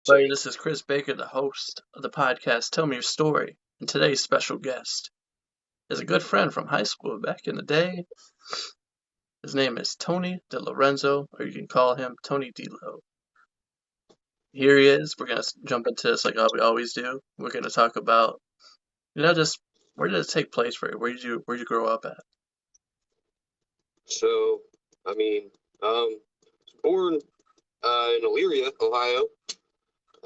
Buddy, this is Chris Baker, the host of the podcast Tell Me Your Story, and today's special guest is a good friend from high school back in the day. His name is Tony DeLorenzo, or you can call him Tony DeLo. Here he is. We're gonna jump into this like we always do. We're gonna talk about, just where did it take place for you? Where did you grow up at? So, I mean, born in Elyria, Ohio,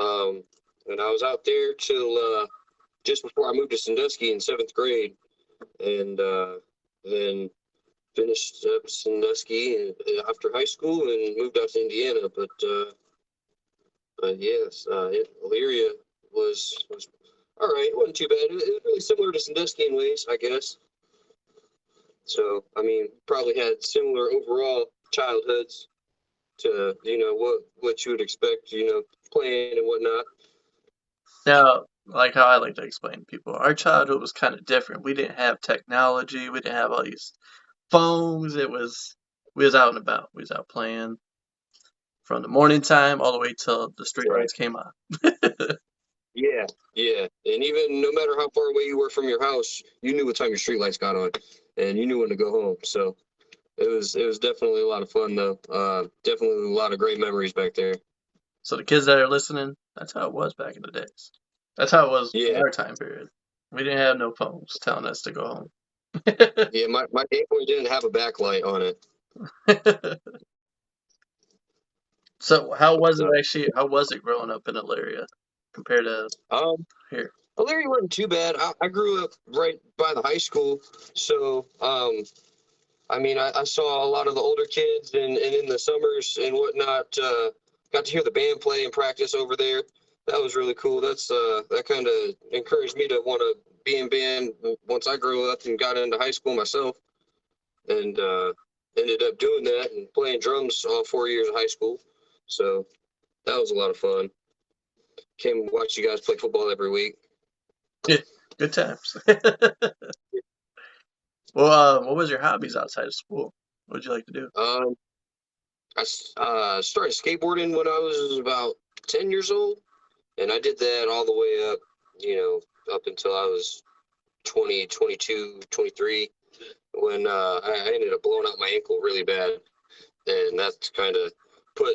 and I was out there till just before I moved to Sandusky in seventh grade, and then finished up Sandusky after high school and moved out to Indiana. But yes, Elyria was all right. It wasn't too bad. It was really similar to Sandusky in ways, I guess. So, I mean, probably had similar overall childhoods to, what you would expect, playing and whatnot. Now, like how I like to explain to people, our childhood was kind of different. We didn't have technology. We didn't have all these phones. We was out and about. We was out playing from the morning time all the way till the street Right. lights came on. Yeah, yeah. And even no matter how far away you were from your house, you knew what time your street lights got on and you knew when to go home. So it was definitely a lot of fun though. Definitely a lot of great memories back there. So the kids that are listening, that's how it was back in the days. That's how it was in Yeah, our time period. We didn't have no phones telling us to go home. yeah. My Game Boy didn't have a backlight on it. So how was it Uh, actually? How was it growing up in Elyria compared to um, here? Larry wasn't too bad. I grew up right by the high school, so I mean, I saw a lot of the older kids, and in the summers and whatnot, got to hear the band play and practice over there. That was really cool. That kind of encouraged me to want to be in band once I grew up and got into high school myself, and ended up doing that and playing drums all 4 years of high school. So that was a lot of fun. Came and watch you guys play football every week. Yeah, good times. Well, what was your hobbies outside of school? What would you like to do? Um, I started skateboarding when I was about 10 years old. And I did that all the way up, up until I was 20, 22, 23, when I ended up blowing out my ankle really bad. And that's kind of put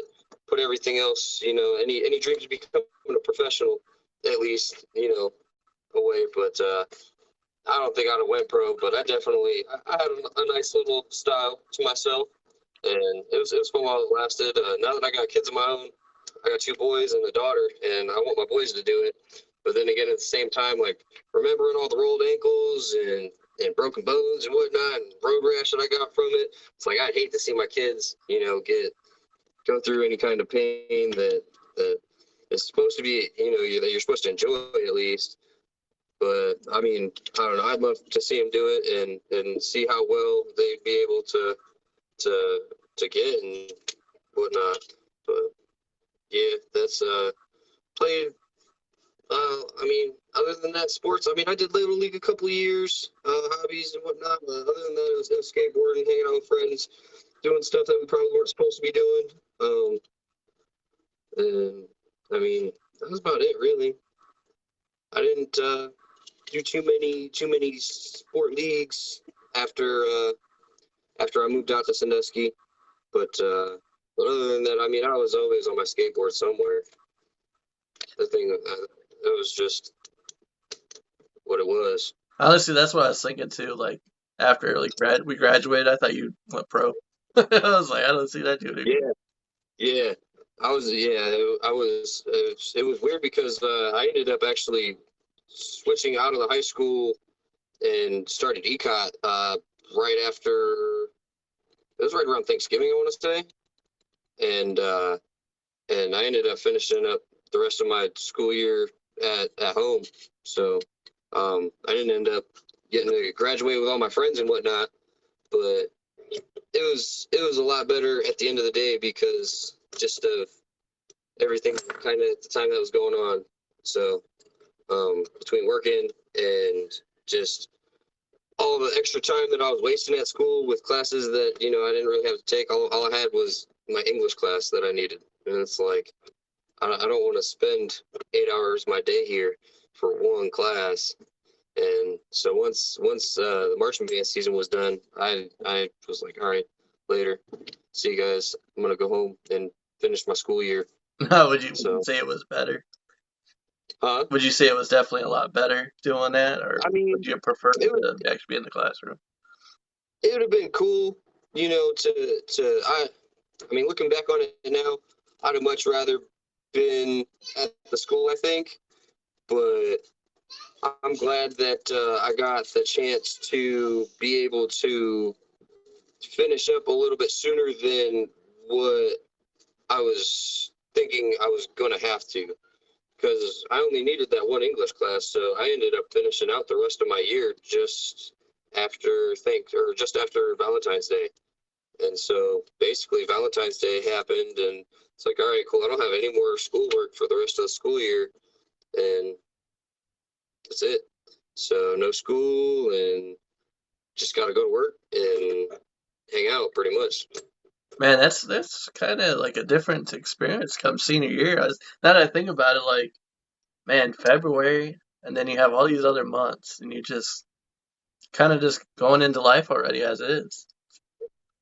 put everything else, any dream to become a professional, at least, away. But I don't think I'd have went pro, but I had a nice little style to myself. And it was fun while it lasted. Now that I got kids of my own, I got two boys and a daughter, and I want my boys to do it. But then again, at the same time, like remembering all the rolled ankles and broken bones and whatnot, and road rash that I got from it, it's like I'd hate to see my kids, go through any kind of pain that is supposed to be, that you're supposed to enjoy at least. But I mean, I don't know. I'd love to see them do it and see how well they'd be able to to get and whatnot. But yeah, that's played. I mean, other than that, sports. I mean, I did Little League a couple of years, hobbies and whatnot. But other than that, it was skateboarding, hanging out with friends, doing stuff that we probably weren't supposed to be doing. And I mean, that was about it, really. I didn't do too many sport leagues after after I moved out to Sandusky. But other than that, I mean, I was always on my skateboard somewhere. The thing that was just what it was. Honestly, that's what I was thinking too. Like after we graduated, I thought you went pro. I was like, I don't see that dude anymore. Yeah, yeah. It was weird because I ended up actually switching out of the high school and started ECOT right after. It was right around Thanksgiving, I want to say, and I ended up finishing up the rest of my school year at home. So I didn't end up getting to graduate with all my friends and whatnot, but it was a lot better at the end of the day because just of everything kind of at the time that was going on. So between working and just all the extra time that I was wasting at school with classes that I didn't really have to take. All I had was my English class that I needed, and it's like I don't want to spend 8 hours of my day here for one class. And so once the marching band season was done, I was like, all right, later, see you guys. I'm gonna go home and finish my school year. No, would you So, say it was better? huh? Would you say it was definitely a lot better doing that, or I mean, would you prefer it would to actually be in the classroom? it would have been cool, I mean, looking back on it now, I'd have much rather been at the school, I think, but I'm glad that I got the chance to be able to finish up a little bit sooner than what I was thinking I was going to have to, because I only needed that one English class, so I ended up finishing out the rest of my year just after Valentine's Day. And so basically Valentine's Day happened, and it's like, all right, cool. I don't have any more schoolwork for the rest of the school year, and that's it. So no school, and just got to go to work and hang out pretty much. Man, that's kind of like a different experience come senior year. Now that I think about it, like, man, February, and then you have all these other months, and you just kind of just going into life already as is.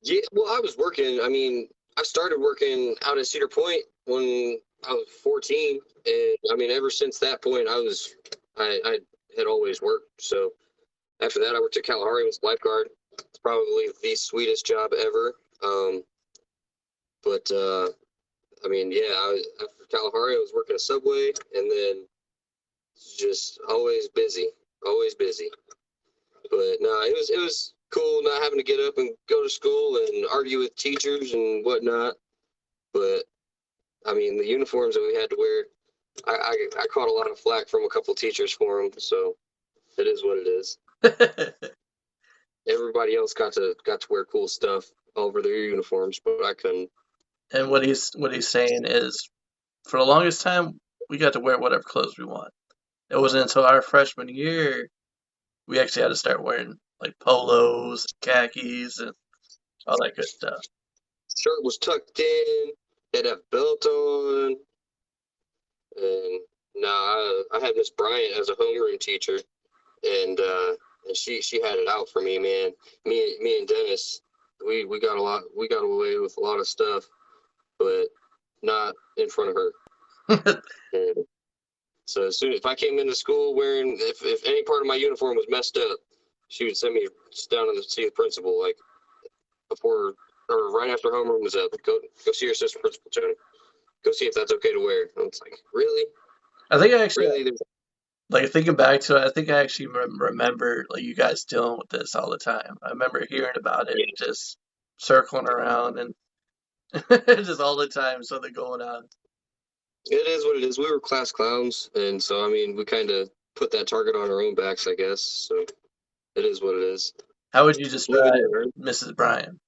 Yeah, well, I was working. I mean, I started working out at Cedar Point when I was 14, and I mean, ever since that point, I had always worked. So after that, I worked at Kalahari as a lifeguard. It's probably the sweetest job ever. But I mean, yeah, after Kalahari, I was working a Subway, and then just always busy. But no, it was cool not having to get up and go to school and argue with teachers and whatnot. But I mean, the uniforms that we had to wear, I caught a lot of flack from a couple teachers for them. So it is what it is. Everybody else got to wear cool stuff over their uniforms, but I couldn't. And what he's saying is, for the longest time, we got to wear whatever clothes we want. It wasn't until our freshman year we actually had to start wearing like polos, khakis, and all that good stuff. Shirt was tucked in, had a belt on, and no, I had Miss Bryant as a homeroom teacher, and she had it out for me, man. Me and Dennis, we got away with a lot of stuff, but not in front of her. And so as soon if I came into school wearing if any part of my uniform was messed up, she would send me down to see the principal like before or right after homeroom was up. Go see your assistant principal, Tony. Go see if that's okay to wear. And it's like, really? I think I actually Really? like thinking back to it. I think I actually remember like you guys dealing with this all the time. I remember hearing about it, Yeah, just circling around and just all the time. So they're going on. it is what it is. We were class clowns, and so I mean, we kind of put that target on our own backs, I guess. So it is what it is. How would you Live describe and learn. Mrs. Bryan?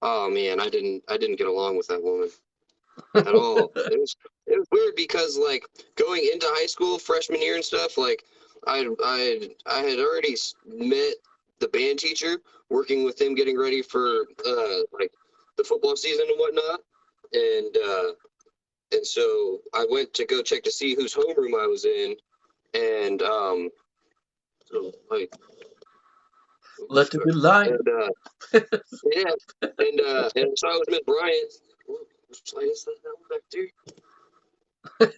Oh man, I didn't get along with that woman at all. It was weird because like going into high school freshman year and stuff, like I had already met the band teacher, working with him, getting ready for like the football season and whatnot, and so I went to go check to see whose homeroom I was in, and so like Let there be light. and yeah, and so I was Miss Bryant. Which light is that back there? That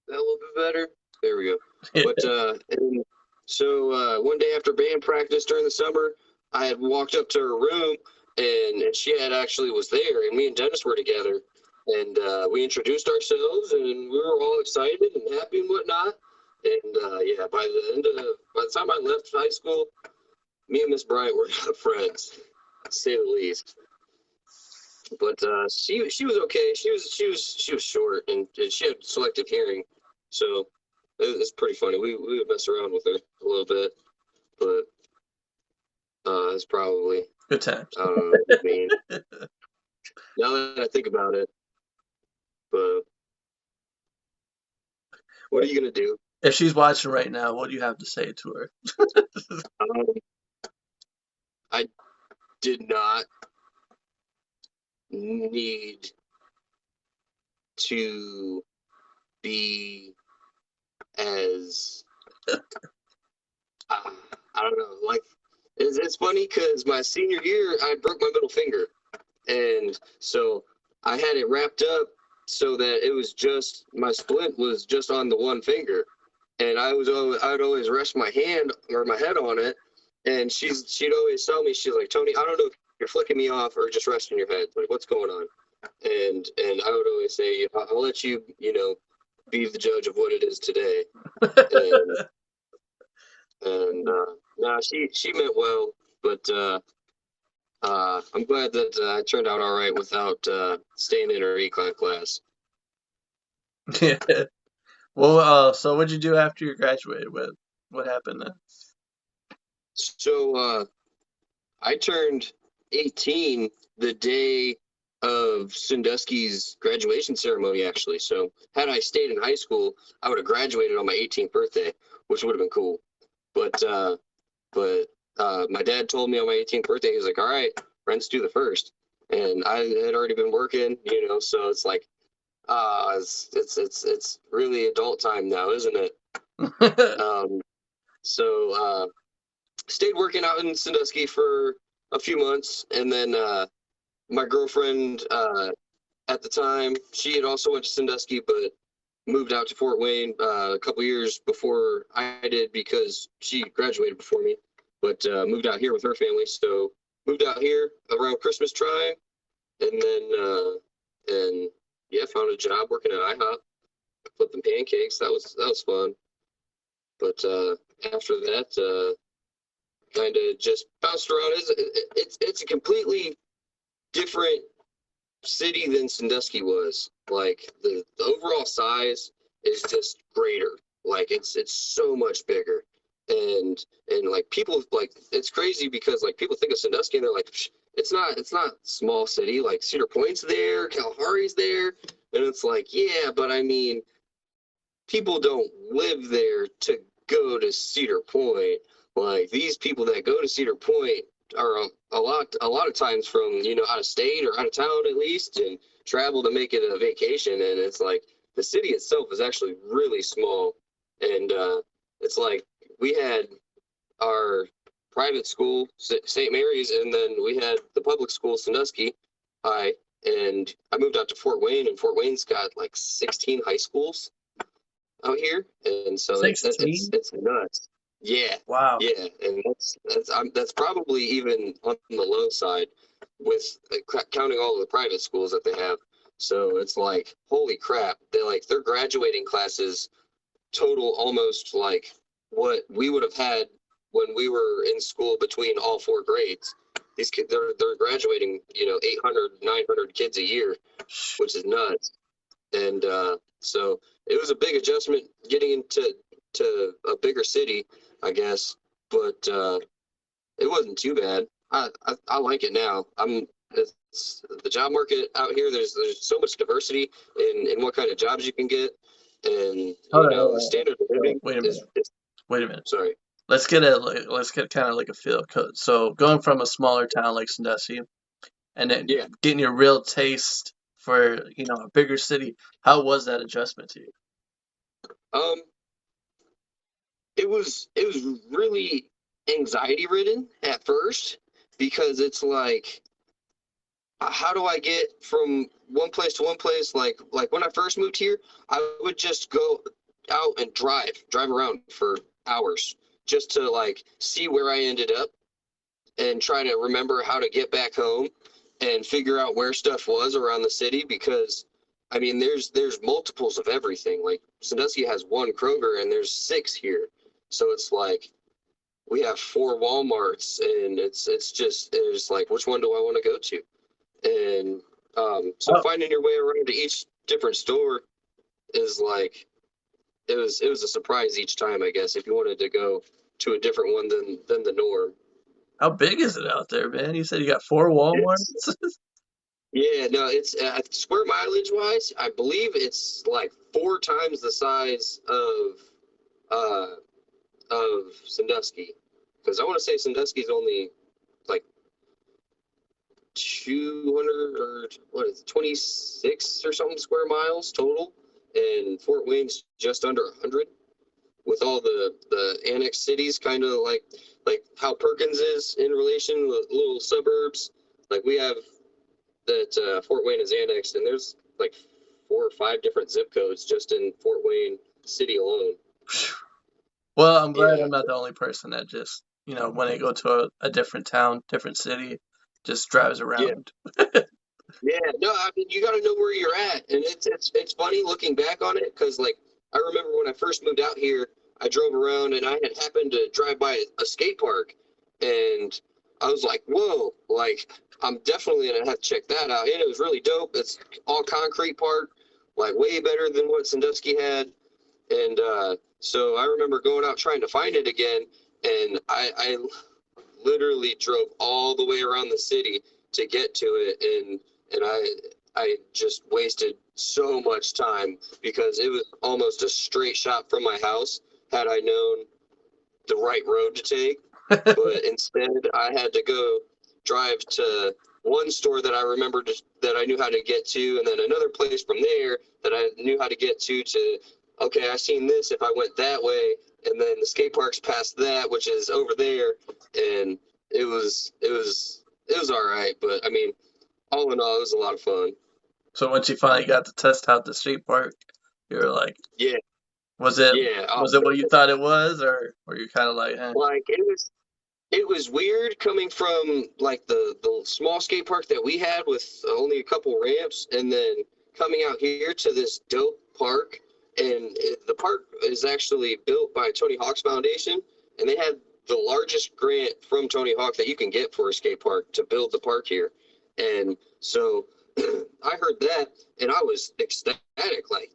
a little bit better. There we go. But and so one day after band practice during the summer, I had walked up to her room, and she had actually was there, and me and Dennis were together, and we introduced ourselves, and we were all excited and happy and whatnot. And yeah, by the time I left high school, me and Miss Bryant were not friends, to say the least. But she was okay. She was short, and she had selective hearing, so it's pretty funny. We would mess around with her a little bit, but it's probably Good times. I don't know what I mean. Now that I think about it, but what are you gonna do? If she's watching right now, what do you have to say to her? Um, I did not need to be as I don't know, like it's funny because my senior year I broke my middle finger, and so I had it wrapped up so that it was just my splint was just on the one finger, and I'd always rest my hand or my head on it, and she'd always tell me, she's like, Tony, I don't know if you're flicking me off or just resting your head, like what's going on, and I would always say, I'll let you be the judge of what it is today, and nah, she meant well, but I'm glad that I turned out all right without staying in her econ class. Yeah. Well, so what'd you do after you graduated? What happened then? So I turned 18 the day of Sandusky's graduation ceremony, actually. So had I stayed in high school, I would have graduated on my 18th birthday, which would have been cool. But my dad told me on my 18th birthday, he was like, all right, rent's due the first. And I had already been working, so it's like, it's really adult time now, isn't it? So stayed working out in Sandusky for a few months, and then my girlfriend at the time, she had also went to Sandusky, but moved out to Fort Wayne a couple years before I did because she graduated before me, but moved out here with her family. So moved out here around Christmas time, and then and yeah, found a job working at IHOP, flipping pancakes. That was fun. But after that, kind of just bounced around. It's a completely different city than Sandusky was. Like the overall size is just greater. Like it's so much bigger, and like people, like it's crazy because like people think of Sandusky and they're like, it's not small city. Like Cedar Point's there, Kalahari's there, and it's like, yeah, but I mean, people don't live there to go to Cedar Point. Like these people that go to Cedar Point are a lot of times from out of state or out of town at least, and travel to make it a vacation. And it's like the city itself is actually really small, and it's like we had our private school St. Mary's, and then we had the public school Sandusky High, and I moved out to Fort Wayne, and Fort Wayne's got like 16 high schools out here, and so it's nuts. Yeah, Wow. yeah, and that's probably even on the low side with counting all of the private schools that they have. So it's like, holy crap, their graduating classes total almost like what we would have had when we were in school between all four grades. These kids, they're graduating, 800, 900 kids a year, which is nuts. And so it was a big adjustment getting into a bigger city, I guess, but it wasn't too bad. I like it now. It's the job market out here. There's so much diversity in what kind of jobs you can get, and the standard of living. Wait a minute. Wait a minute. Sorry. Let's get kind of like a feel. So going from a smaller town like Sandusky, and then getting your real taste for a bigger city. How was that adjustment to you? It was really anxiety ridden at first, because it's like, how do I get from one place to one place? Like when I first moved here, I would just go out and drive around for hours just to like see where I ended up and try to remember how to get back home and figure out where stuff was around the city, because I mean there's multiples of everything. Like Sandusky has one Kroger and there's 6 here. So it's like we have 4 Walmarts, and it's like, which one do I want to go to? And so finding your way around to each different store is like, it was a surprise each time, I guess, if you wanted to go to a different one than the norm. How big is it out there, man? You said you got 4 Walmarts? Yeah, no, it's square mileage wise, I believe it's like 4 times the size of Sandusky, because I want to say Sandusky's only like 200 or what is it, 26 or something square miles total, and Fort Wayne's just under 100. With all the annex cities, kind of like how Perkins is in relation with little suburbs. Like we have that Fort Wayne is annexed, and there's like 4 or 5 different zip codes just in Fort Wayne city alone. Well, I'm glad Yeah, I'm not the only person that just, when they go to a different town, different city, just drives yeah, around. yeah. No, I mean you got to know where you're at, and it's funny looking back on it because like I remember when I first moved out here, I drove around and I had happened to drive by a skate park, and I was like, whoa, like I'm definitely gonna have to check that out. And it was really dope. It's all concrete park, like way better than what Sandusky had. And so I remember going out trying to find it again, and I literally drove all the way around the city to get to it, and I just wasted so much time because it was almost a straight shot from my house had I known the right road to take. But instead, I had to go drive to one store that I remembered that I knew how to get to, and then another place from there that I knew how to get to, okay, I seen this if I went that way, and then the skate park's past that, which is over there, and it was all right. But I mean, all in all, it was a lot of fun. So once you finally got to test out the street park, you were like, Yeah, was it yeah. Oh, was it what you thought it was, or were you kind of like, eh? like it was weird coming from like the small skate park that we had with only a couple ramps, and then coming out here to this dope park. And the park is actually built by Tony Hawk's Foundation, and they had the largest grant from Tony Hawk that you can get for a skate park to build the park here. And so I heard that, and I was ecstatic. Like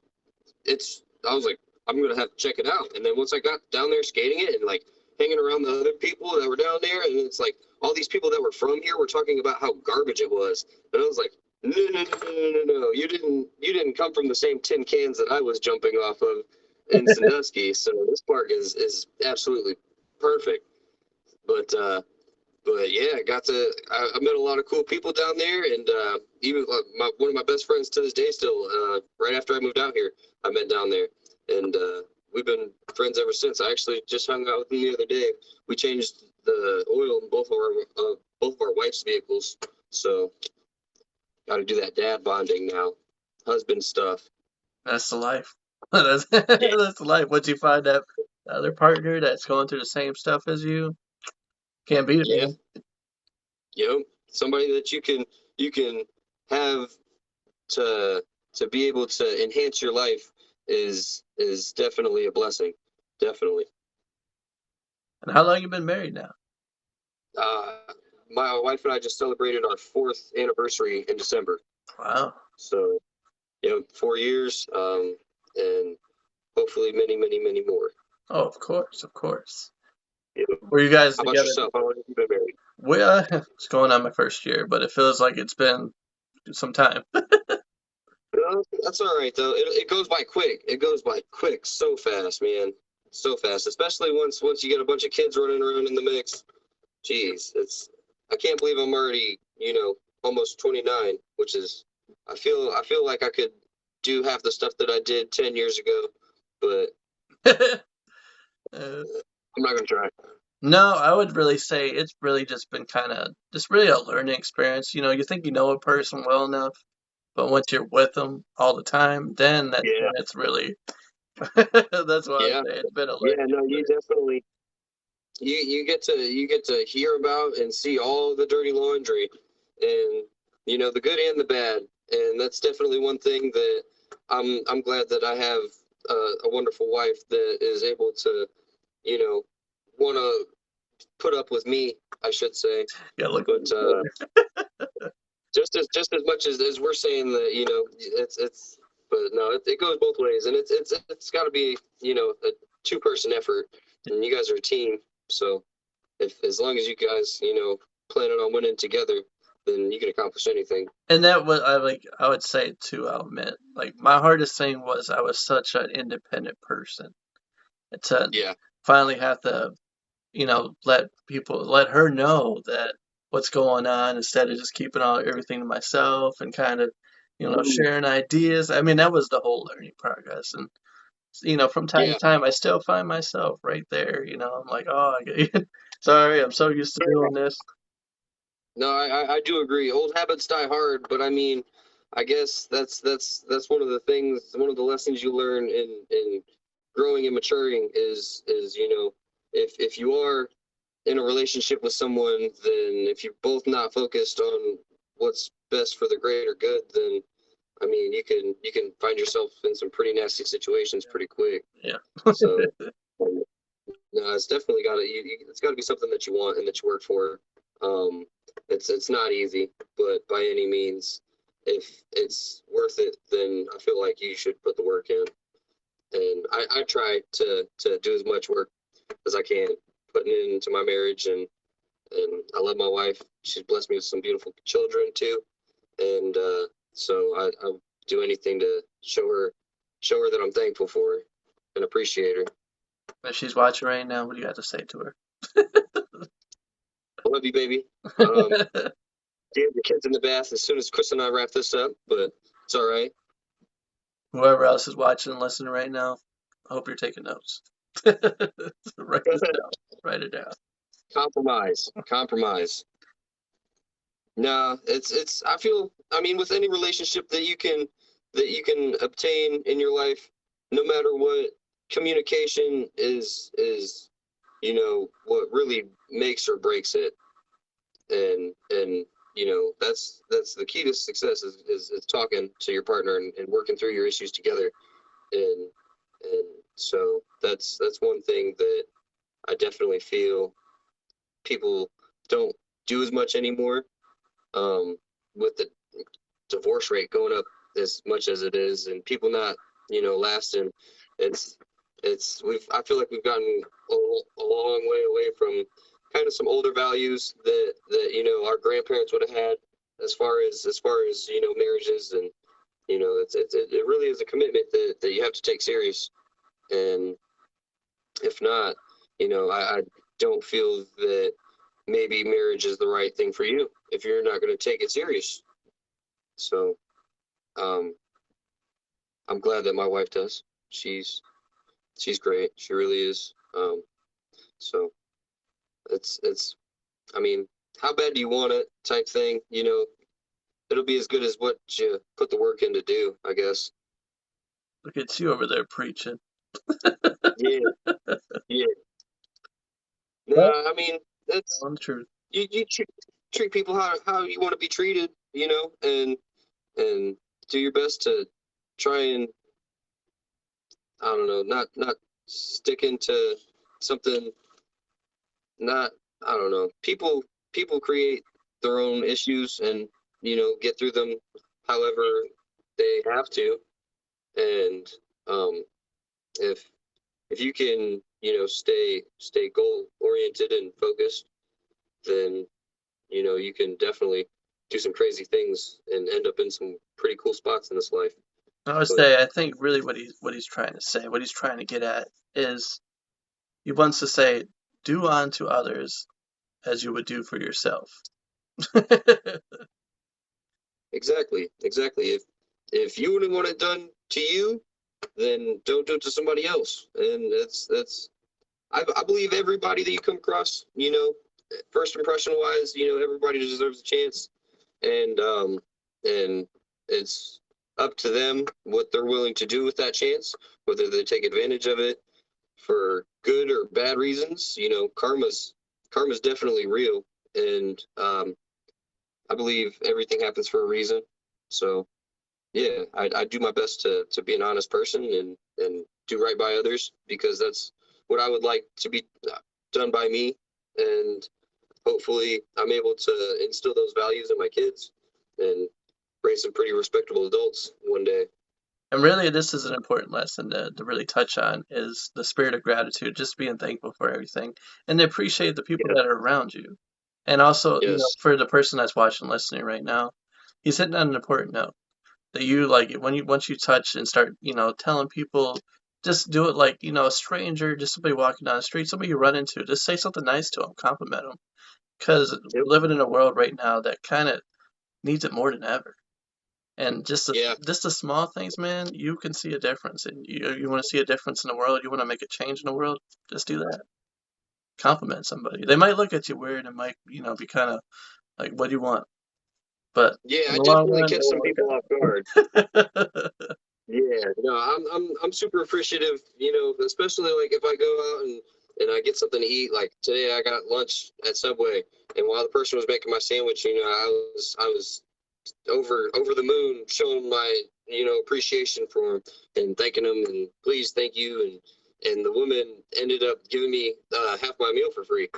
I was like, I'm gonna have to check it out. And then once I got down there skating it and like hanging around the other people that were down there, and it's like all these people that were from here were talking about how garbage it was, and I was like, no, no, no, no, no, no, you didn't come from the same tin cans that I was jumping off of in Sandusky. So this park is absolutely perfect. But yeah, I met a lot of cool people down there, and even one of my best friends to this day still. Right after I moved out here, I met down there, and we've been friends ever since. I actually just hung out with him the other day. We changed the oil in both of our wife's vehicles, so got to do that dad bonding now, husband stuff. That's the life. That's Yeah, that's the life. Once you find that other partner that's going through the same stuff as you, can't beat it, yeah, man. somebody that you can have to be able to enhance your life is definitely a blessing. Definitely. And how long you been married now? Uh, my wife and I just celebrated our 4th anniversary in December. Wow. So, 4 years, and hopefully many, many, many more. Oh, of course, of course. Yeah. Were you guys How about together? yourself? How long have you been married? We it's going on my first year, but it feels like it's been some time. That's all right though. It goes by quick. It goes by quick, so fast, man, so fast. Especially once you get a bunch of kids running around in the mix. Jeez, I can't believe I'm already, almost 29, which is I feel like I could do half the stuff that I did 10 years ago, but Uh, I'm not gonna try. no, I would really say it's really just been kind of just really a learning experience. You think you know a person well enough, but once you're with them all the time, then Yeah, it's really that's what I'm yeah, saying. It's been a yeah. learning No, you experience. definitely you get to hear about and see all the dirty laundry, and the good and the bad, and that's definitely one thing that I'm glad that I have a wonderful wife that is able to you know want to put up with me, I should say. Yeah, look at But each just as much as we're saying that it's but no, it goes both ways, and it's got to be a 2-person effort, and you guys are a team. So if as long as you guys planning on winning together, then you can accomplish anything. And that was I would say too, I'll admit. Like my hardest thing was I was such an independent person. To Yeah, finally have to, let her know that. what's going on instead of just keeping all everything to myself and kind of, Mhm. sharing ideas. I mean, that was the whole learning progress. And, from time to Yeah. time, I still find myself right there. I'm like, oh, sorry, I'm so used to doing this. No, I do agree. Old habits die hard, but I mean, I guess that's one of the things, one of the lessons you learn in growing and maturing is if you are in a relationship with someone, then if you're both not focused on what's best for the greater good, then I mean, you can find yourself in some pretty nasty situations pretty quick. Yeah. So, no, it's definitely got to it's got to be something that you want and that you work for. Um, it's not easy, but by any means, if it's worth it, then I feel like you should put the work in. And I try to do as much work as I can, putting it into my marriage, and I love my wife. She's blessed me with some beautiful children too, and so I'll do anything to show her that I'm thankful for her and appreciate her. If she's watching right now, what do you got to say to her? I love you, baby. Um, Get the kids in the bath as soon as Chris and I wrap this up, but it's all right. Whoever else is watching and listening right now, I hope you're taking notes. Write this down. Write it down. Compromise, compromise. No, it's. I feel. I mean, with any relationship that you can obtain in your life, no matter what, communication is what really makes or breaks it, and that's the key to success is talking to your partner and working through your issues together, and so that's one thing that I definitely feel people don't do as much anymore, with the divorce rate going up as much as it is, and people not lasting. It's I feel like we've gotten a long way away from kind of some older values that our grandparents would have had, as far as marriages, and it really is a commitment that you have to take serious. And if not, I don't feel that maybe marriage is the right thing for you if you're not going to take it serious. So, um, I'm glad that my wife does. She's great. She really is. So it's I mean, how bad do you want it type thing? It'll be as good as what you put the work in to do, I guess. Look at you over there preaching. Yeah, yeah. Well, Nah, I mean, that's telling the truth. you treat people how you want to be treated, and do your best to try and, I don't know, not stick into something. Not, I don't know. People create their own issues, and get through them however they have to. And if if you can stay goal oriented and focused, then you can definitely do some crazy things and end up in some pretty cool spots in this life. I would But say I think really what he's trying to say, what he's trying to get at is he wants to say, do unto others as you would do for yourself. exactly, if you wouldn't want it done to you, then don't do it to somebody else. And that's I believe everybody that you come across, first impression wise, everybody deserves a chance, and it's up to them what they're willing to do with that chance, whether they take advantage of it for good or bad reasons. Karma's definitely real, and I believe everything happens for a reason. So yeah, I do my best to be an honest person and do right by others, because that's what I would like to be done by me, and hopefully I'm able to instill those values in my kids and raise some pretty respectable adults one day. And really, this is an important lesson to really touch on is the spirit of gratitude, just being thankful for everything and to appreciate the people Yeah. that are around you. And also, Yes. for the person that's watching, listening right now, he's hitting on an important note that you like once you touch and start, telling people, just do it like, a stranger, just somebody walking down the street, somebody you run into, just say something nice to them, compliment them. because we're Yep. living in a world right now that kind of needs it more than ever. And Yeah. just the small things, man, you can see a difference. And you want to see a difference in the world, you want to make a change in the world, just do that. Compliment somebody. They might look at you weird and might, be kind of like, what do you want? But Yeah, in I the long definitely run, catch it'll some work people off guard. out. Yeah, no, I'm super appreciative, especially like if I go out and I get something to eat. Like today I got lunch at Subway, and while the person was making my sandwich, I was over the moon showing my, appreciation for him and thanking him and please thank you, and the woman ended up giving me half my meal for free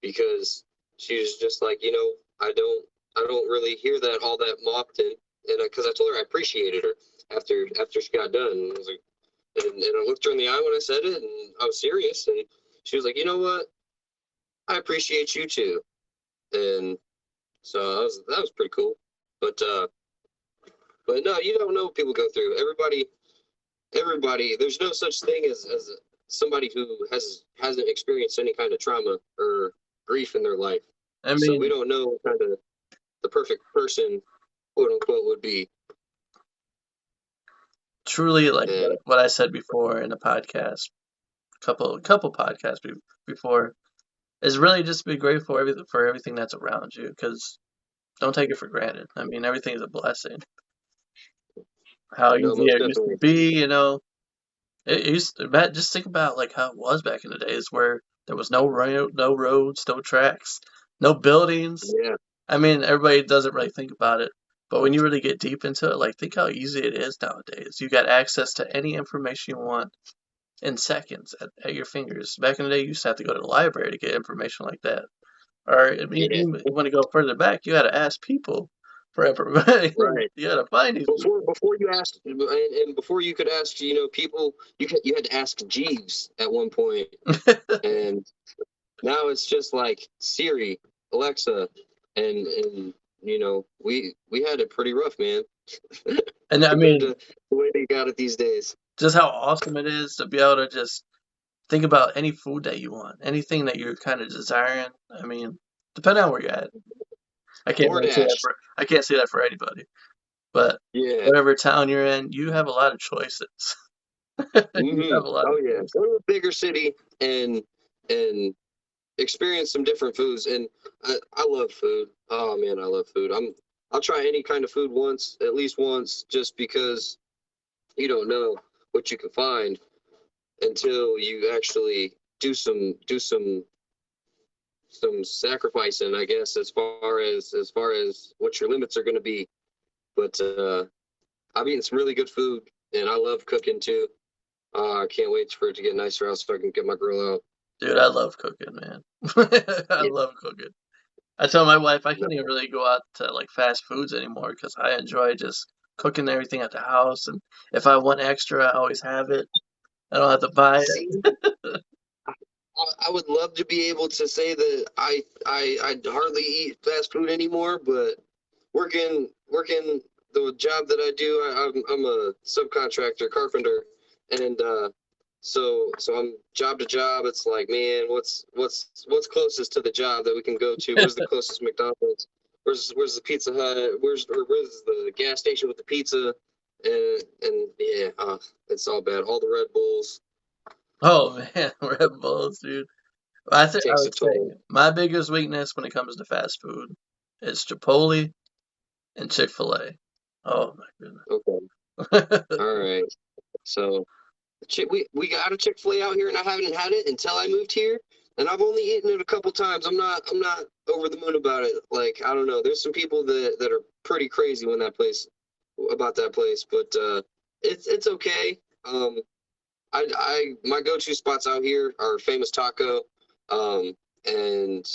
because she was just like, I don't really hear that all that often, and because I told her I appreciated her after she got done. And I was like, and I looked her in the eye when I said it, and I was serious, and she was like, you know what, I appreciate you too, and so that was pretty cool, but no, you don't know what people go through. Everybody, there's no such thing as somebody who hasn't experienced any kind of trauma or grief in their life. I So we mean, don't know what kind of the perfect person, quote unquote, would be. truly, like And what I said before in a podcast, couple podcasts before, is really just be grateful for everything that's around you, because don't take it for granted. I mean, everything is a blessing. How no, easy most it used to definitely. be, Matt, just think about like how it was back in the days where there was no roads, no tracks, no buildings. Yeah, I mean, everybody doesn't really think about it, but when you really get deep into it, like think how easy it is nowadays. You got access to any information you want in seconds at your fingers. Back in the day, you used to have to go to the library to get information like that. Or I mean, yeah, you want to go further back, you got to ask people for information. right. You got to find these people. Before you asked, and before you could ask, people, you had to ask Jeeves at one point, and now it's just like Siri, Alexa, and we had it pretty rough, man, And I compared mean, to the way they got it these days. just how awesome it is to be able to just think about any food that you want, anything that you're kind of desiring. I mean, depending on where you're at. DoorDash. I can't say that for anybody, but Yeah. whatever town you're in, you have a lot of choices. You have a lot Oh of yeah. choices. Go to a bigger city and experience some different foods. And I love food. Oh man, I love food. I'll try any kind of food once, at least once, just because you don't know what you can find until you actually do some sacrificing, I guess, as far as what your limits are going to be. But I've eaten some really good food, and I love cooking too. I can't wait for it to get nicer out so I can get my grill out. Dude, I love cooking, man. I Yeah, love cooking. I tell my wife I no, can't even really go out to like fast foods anymore because I enjoy just cooking everything at the house. And if I want extra, I always have it. I don't have to buy see, it. I would love to be able to say that I hardly eat fast food anymore, but working the job that I do, I'm a subcontractor carpenter, and so I'm job to job. It's like, man, what's closest to the job that we can go to? Where's the closest McDonald's? Where's the Pizza Hut? Where's the gas station with the pizza? And yeah, it's all bad. All the Red Bulls Oh man, Red Bulls, dude. I takes a would say toll. my biggest weakness when it comes to fast food is Chipotle and Chick-fil-A. Oh my Okay, goodness. all right. So we got a Chick-fil-A out here, and I haven't had it until I moved here, and I've only eaten it a couple times. I'm not over the moon about it. Like, I don't know. There's some people that are pretty crazy when about that place, but it's okay. I my go-to spots out here are Famous Taco, and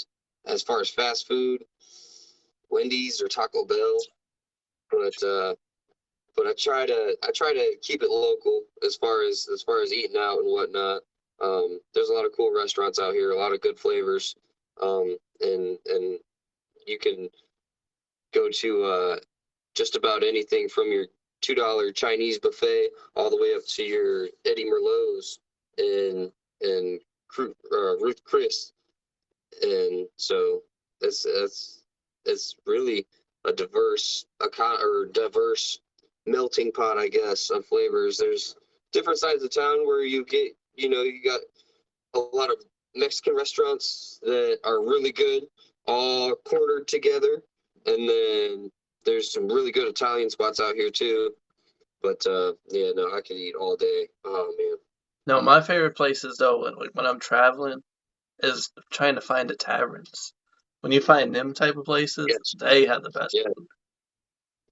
as far as fast food, Wendy's or Taco Bell, but I try to keep it local as far as eating out and whatnot. There's a lot of cool restaurants out here, a lot of good flavors, and you can go to just about anything from your $2 Chinese buffet all the way up to your Eddie Merlot's and Ruth Chris, and so it's really diverse melting pot, I guess, of flavors. There's different sides of town where you get, you got a lot of Mexican restaurants that are really good, all cornered together, and then there's some really good Italian spots out here too. But yeah, no, I could eat all day. Oh man. No, my favorite places though, when I'm traveling, is trying to find the taverns. When you find them type of places, Yes. they have the best Yeah. food.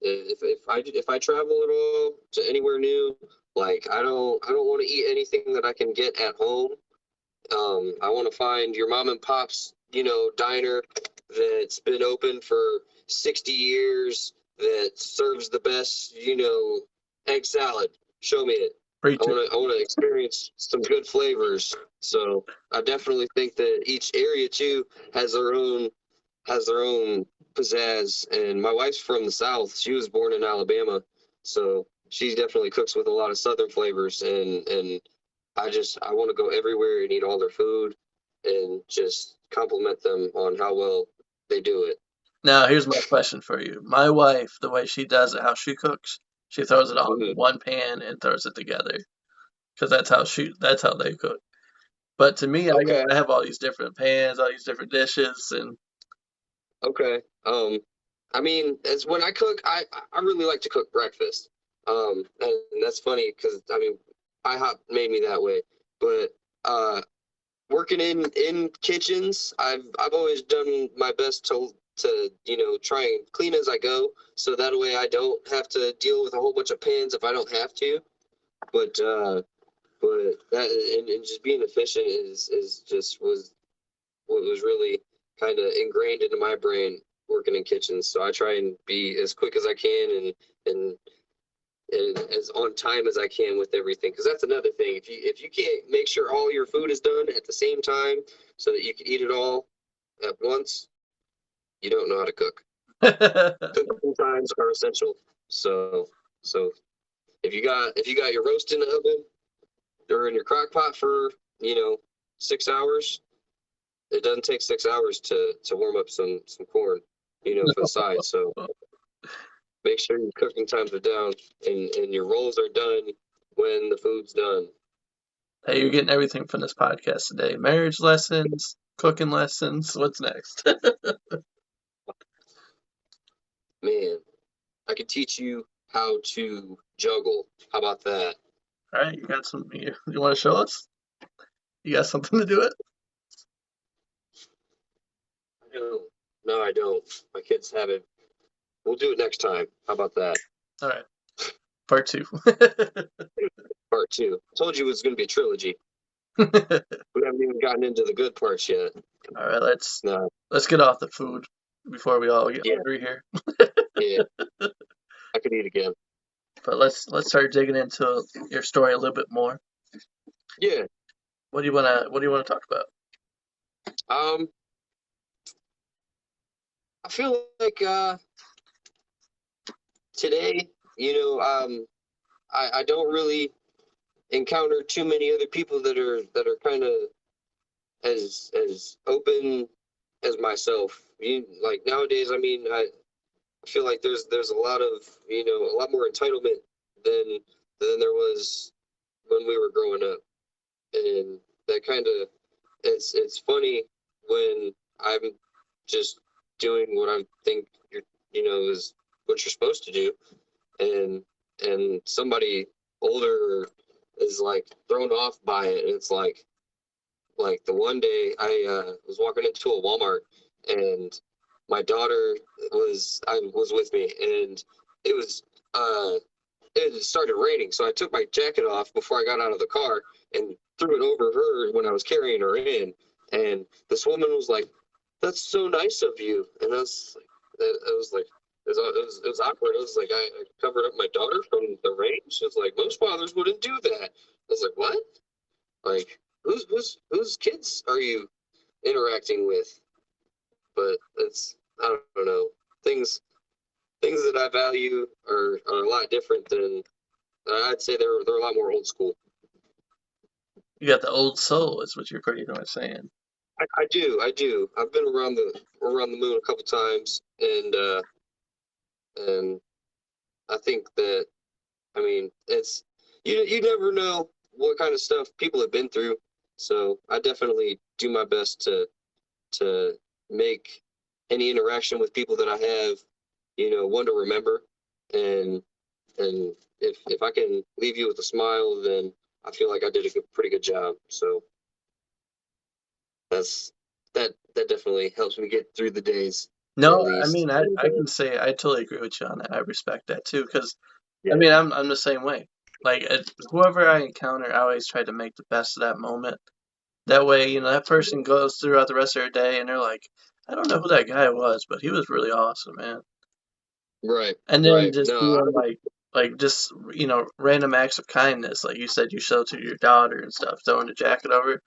If I travel at all to anywhere new, like I don't want to eat anything that I can get at home. I want to find your mom and pop's, diner that's been open for 60 years that serves the best, egg salad. Show me it. Preach it. I want to experience some good flavors. So I definitely think that each area too has their own pizzazz. And my wife's from the South. She was born in Alabama, so she definitely cooks with a lot of Southern flavors. And I want to go everywhere and eat all their food and just compliment them on how well they do it. Now, here's my question for you. My wife, the way she does it, how she cooks, she throws it all in Mhm. one pan and throws it together because that's how they cook. But to me, I Okay, gotta have all these different pans, all these different dishes, and okay. I mean, as when I cook, I really like to cook breakfast. And that's funny because I mean, IHOP made me that way. But working in kitchens, I've always done my best to try and clean as I go, so that way I don't have to deal with a whole bunch of pans if I don't have to. But and just being efficient is just was what was really kind of ingrained into my brain working in kitchens. So I try and be as quick as I can and and as on time as I can with everything. Because that's another thing. If you can't make sure all your food is done at the same time so that you can eat it all at once, you don't know how to cook. Cooking times are essential. So if you got your roast in the oven or in your crock pot for 6 hours, it doesn't take 6 hours to warm up some corn, for the side. So make sure your cooking times are down and your rolls are done when the food's done. hey, you're getting everything from this podcast today. Marriage lessons, cooking lessons. What's next? Man, I could teach you how to juggle. How about that? All right, you got some. You want to show us? You got something to do it? I don't. No, I don't. My kids have it. We'll do it next time. How about that? All right, part two. Part two. Told you it was going to be a trilogy. All We haven't even gotten into the good parts yet. right, No. let's get off the food before we all get Yeah. hungry here. Yeah. I could eat again. But let's start digging into your story a little bit more. Yeah. What do you wanna talk about? Um. I feel like today, I don't really encounter too many other people that are kind of as open as myself. Like nowadays, I mean, I feel like there's a lot of a lot more entitlement than there was when we were growing up, and that kind of it's funny when I'm just doing what I think is what you're supposed to do, and somebody older is like thrown off by it, and it's like the one day I was walking into a Walmart and my daughter was with me, and it was it started raining, so I took my jacket off before I got out of the car and threw it over her when I was carrying her in, and this woman was like, "That's so nice of you," and I was like. It was awkward. I was like, I covered up my daughter from the rain. She was like, most fathers wouldn't do that. I was like, what? Like, whose kids are you interacting with? But it's I don't know. Things that I value are a lot different than I'd say they're a lot more old school. You got the old soul, is what you're pretty much saying. I do. I do. I've been around the moon a couple times, and I think that, I mean, it's, you never know what kind of stuff people have been through. So I definitely do my best to make any interaction with people that I have, one to remember. And if I can leave you with a smile, then I feel like I did a pretty good job. So that's that definitely helps me get through the days, at No, I least. mean, And I can say I totally agree with you on that. I respect that too, because I yeah, mean, I'm the same way. Like whoever I encounter, I always try to make the best of that moment. That way, that person goes throughout the rest of their day, and they're like, I don't know who that guy was, but he was really awesome, man. right, And then right. just No, doing like just random acts of kindness, like you said, you show to your daughter and stuff, throwing the jacket over.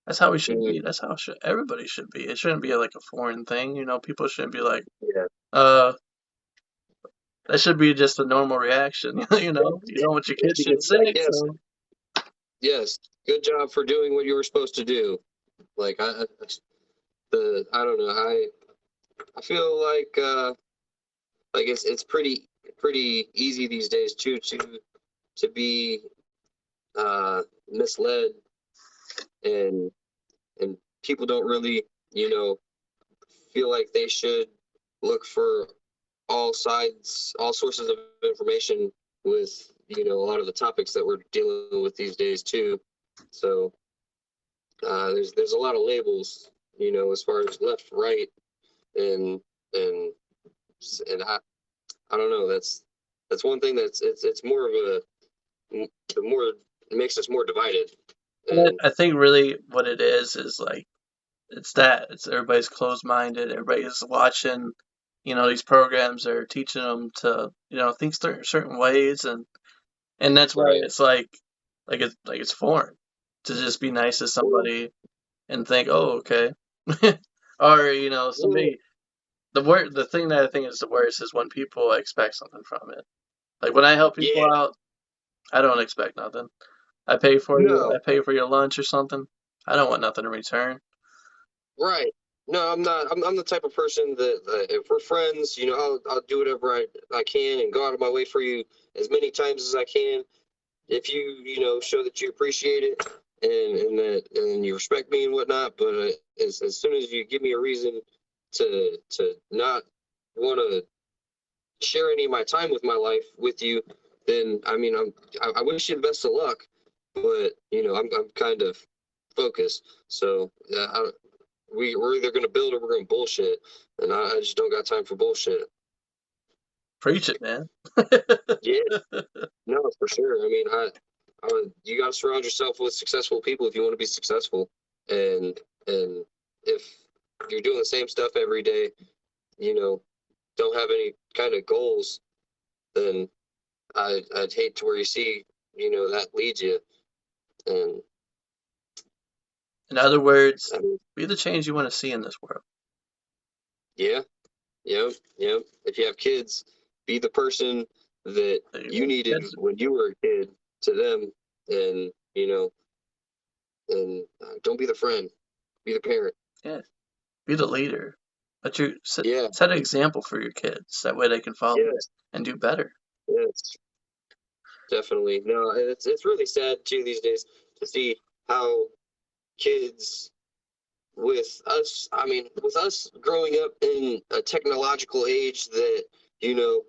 That's how we should mhm, be. That's how everybody should be. It shouldn't be like a foreign thing, People shouldn't be like, yeah. uh, that should be just a normal reaction, You don't want your It kid to should get be like, sick, yes, so yes, good job for doing what you were supposed to do. Like I don't know. I feel like it's pretty easy these days too to be misled, and and people don't really, feel like they should look for all sides, all sources of information with, a lot of the topics that we're dealing with these days too. So there's a lot of labels, as far as left, right, and and I don't know. That's one thing it's more of the more it makes us more divided. and And I think really what it is like it's everybody's closed minded, everybody's watching, these programs that are teaching them to, think certain ways, and that's why right. it's like it's foreign to just be nice to Well, somebody and think, oh, okay, or well, somebody. The thing that I think is the worst is when people expect something from it. Like when I help people yeah, out, I don't expect nothing. I no, pay for your lunch or something. I don't want nothing in return. right. No, I'm not. I'm the type of person that if we're friends, I'll do whatever I can and go out of my way for you as many times as I can. If you show that you appreciate it and you respect me and whatnot. But as soon as you give me a reason to not want to share any of my time with my life with you, then I mean I wish you the best of luck. But I'm kind of focused. So we're either gonna build or we're gonna bullshit, and I just don't got time for bullshit. Preach it, man. Yeah, no, for sure. I mean, you got to surround yourself with successful people if you want to be successful. And if you're doing the same stuff every day, you know, don't have any kind of goals, then I'd hate to where you see, that leads you. And In other words, I mean, be the change you want to see in this world. yeah, yeah, yeah. If you have kids, be the person that There you you go. needed That's, when you were a kid to them, and don't be the friend, be the parent. yeah, be the leader. But you Yeah, set an example for your kids. That way they can follow it yes, and do better. yes, definitely. No, it's really sad too these days to see how kids with us growing up in a technological age that, you know,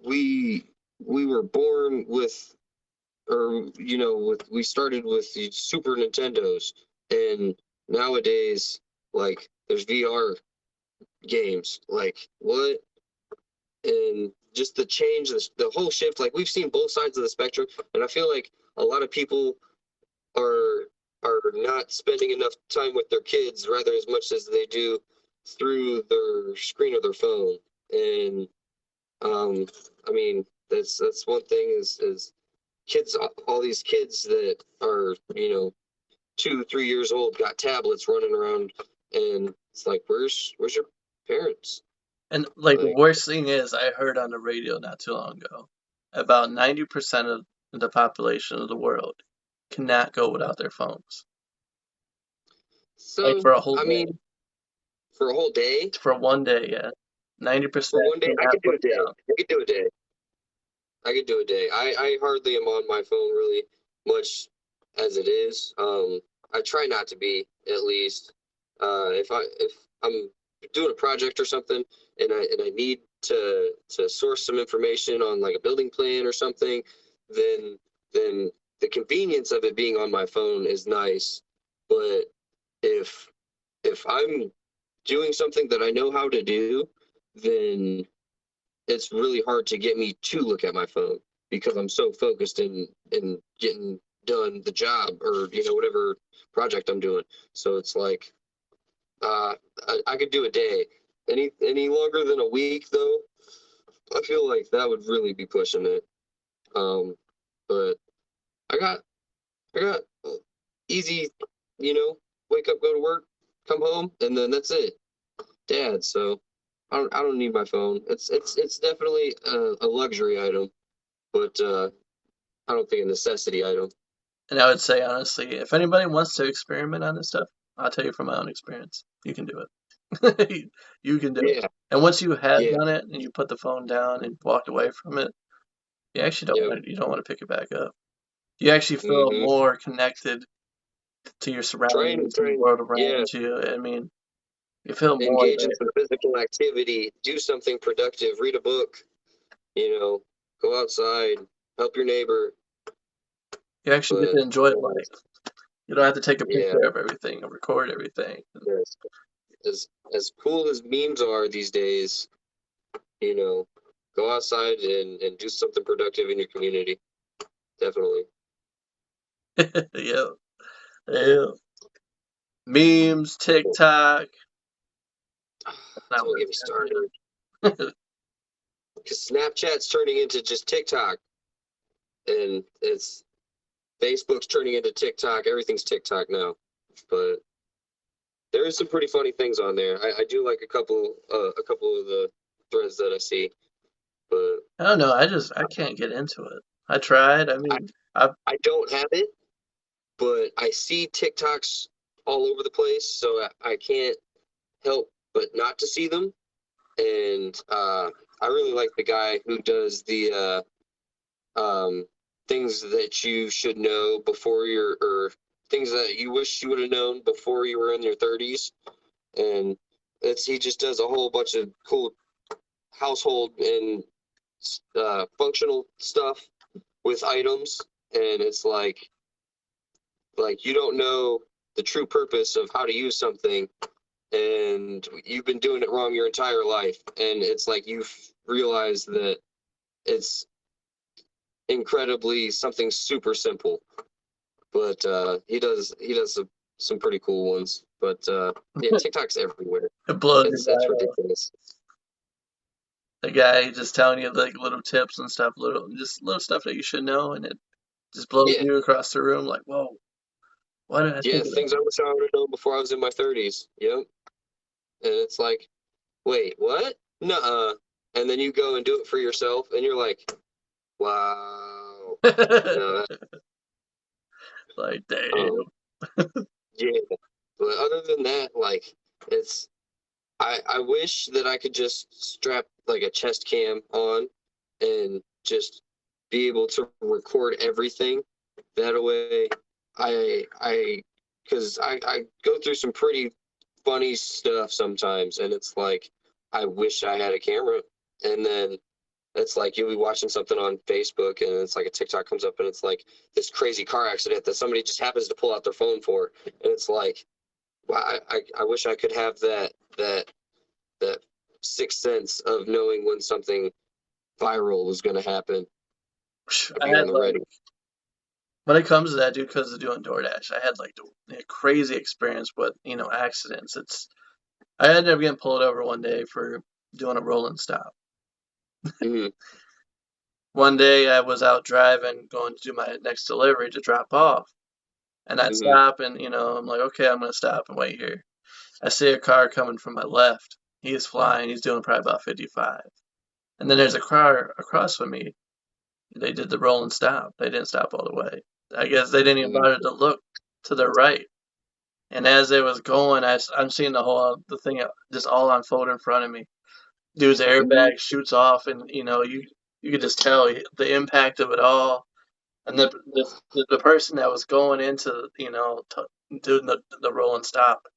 we we were born with, or we started with the Super Nintendos, and nowadays, like, there's VR games. Like, what? And just the change, the whole shift, like, we've seen both sides of the spectrum, and I feel like a lot of people are not spending enough time with their kids rather as much as they do through their screen of their phone. And um I mean, that's one thing is kids, all these kids that are, 2 3 years old, got tablets running around, and it's like, where's your parents? And like the Like, worst thing is, I heard on the radio not too long ago, about 90% of the population of the world cannot go without their phones. Like So for a whole I day. mean, for a whole day, For one day, yeah. 90% for one day, clean I that could do book a day. down. I could do a day. I could do a day. I hardly am on my phone really much as it is. I try not to be at least. If I'm doing a project or something and I need to source some information on like a building plan or something, then then the convenience of it being on my phone is nice. But if if I'm doing something that I know how to do, then it's really hard to get me to look at my phone because I'm so focused in getting done the job or whatever project I'm doing. So it's like I could do a day. Any longer than a week though, I feel like that would really be pushing it. Um, but I got I got easy, you know, wake up, go to work, come home, and then that's it. Dad, so I don't need my phone. It's definitely a luxury item, but I don't think a necessity item. And I would say, honestly, if anybody wants to experiment on this stuff, I'll tell you from my own experience, you can do it. You can do it. Yeah, And once you have yeah, done it and you put the phone down and walked away from it, you actually don't yep. want to, you don't want to pick it back up. You actually feel Mm-hmm. more connected to your surroundings and the world Yeah, around you. I mean, you feel more engage in some there. physical activity, do something productive, read a book, go outside, help your neighbor. You actually get But to enjoy life. You don't have to take a yeah, picture of everything and record everything. yes. As cool as memes are these days, you know, go outside and do something productive in your community. Definitely. Yeah, yeah. Memes, TikTok. That's not Don't where get it's me started. at. Because Snapchat's turning into just TikTok, and it's Facebook's turning into TikTok. Everything's TikTok now. But there is some pretty funny things on there. I do like a couple of the threads that I see. But I don't know. I can't get into it. I tried. I I, mean, I I don't have it, but I see TikToks all over the place, so I can't help but not to see them. And I really like the guy who does the things that you should know before or things that you wish you would have known before you were in your 30s. And he just does a whole bunch of cool household and functional stuff with items, and it's like you don't know the true purpose of how to use something, and you've been doing it wrong your entire life, and it's like you've realized that it's incredibly something super simple. But he does some pretty cool ones. But yeah, TikTok's everywhere. it blows your It's mind off. ridiculous. The guy just telling you like little tips and stuff, little stuff that you should know, and it just blows Yeah, you across the room. Like, whoa, why did I yeah, think of things I wish I would have known before I was in my 30s. Yep. And it's like, wait, what? Nuh-uh. And then you go and do it for yourself, and you're like, wow. No, that? Like, damn. um, yeah. But other than that, like, it's I wish that I could just strap like a chest cam on and just be able to record everything. That way, I because I go through some pretty funny stuff sometimes, and it's like I wish I had a camera. And then it's like you'll be watching something on Facebook, and it's like a TikTok comes up, and it's like this crazy car accident that somebody just happens to pull out their phone for, and it's like, wow, I wish I could have that sixth sense of knowing when something viral is going to happen. I'd I be on had the like ready. when it comes to that, dude, because of doing DoorDash, I had like the crazy experience with accidents. I ended up getting pulled over one day for doing a rolling stop. Mm-hmm. One day I was out driving, going to do my next delivery to drop off, and I Mm-hmm. stop and I'm like, okay, I'm gonna stop and wait here. I see a car coming from my left. He's flying. He's doing probably about 55. And then there's a car across from me. They did the roll and stop. They didn't stop all the way. I guess they didn't even Mm-hmm. bother to look to their right. And as it was going, I'm seeing the thing just all unfold in front of me. Dude's Mhm. airbag shoots off, and you could just tell the impact of it all. And the person that was going into doing the roll and stop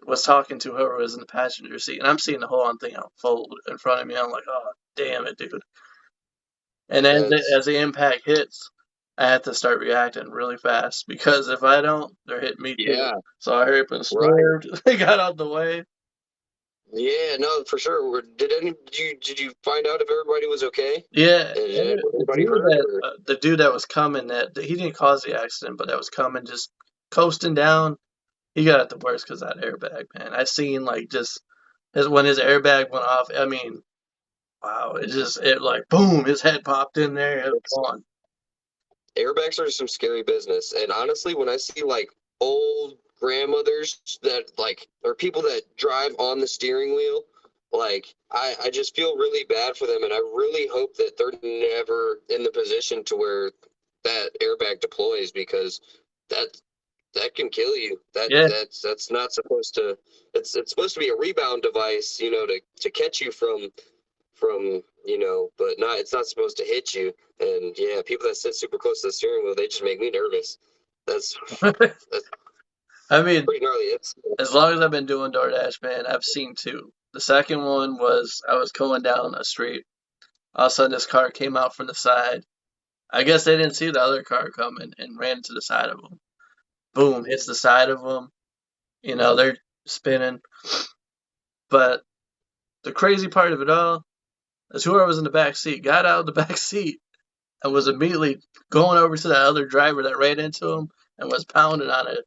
was talking to whoever was in the passenger seat, and I'm seeing the whole thing unfold in front of me. I'm like, oh damn it, dude! And That's as the impact hits, I have to start reacting really fast because if I don't, they're hitting me too. yeah, So I hurry up and right. swerved. They got out the way. Yeah, no, for sure. Did you find out if everybody was okay? Yeah, Did anybody hurt or? the dude that was coming that he didn't cause the accident, but that was coming just coasting down. He got it the worst because that airbag, man. I seen like just when his airbag went off. I mean, wow! It like boom, his head popped in there. It was gone. Airbags are some scary business. And honestly, when I see like old grandmothers that like or people that drive on the steering wheel, like I just feel really bad for them and I really hope that they're never in the position to where that airbag deploys because that that can kill you. Yeah, That's not supposed to it's supposed to be a rebound device, to catch you from but not it's not supposed to hit you. And yeah, people that sit super close to the steering wheel, they just make me nervous. That's that's I mean, pretty gnarly. It's as long as I've been doing DoorDash, man, I've seen two. The second one was I was going down a street. All of a sudden, this car came out from the side. I guess they didn't see the other car coming and ran into the side of them. Boom, hits the side of them. They're spinning. But the crazy part of it all is whoever was in the back seat got out of the back seat and was immediately going over to that other driver that ran into him and was pounding on it.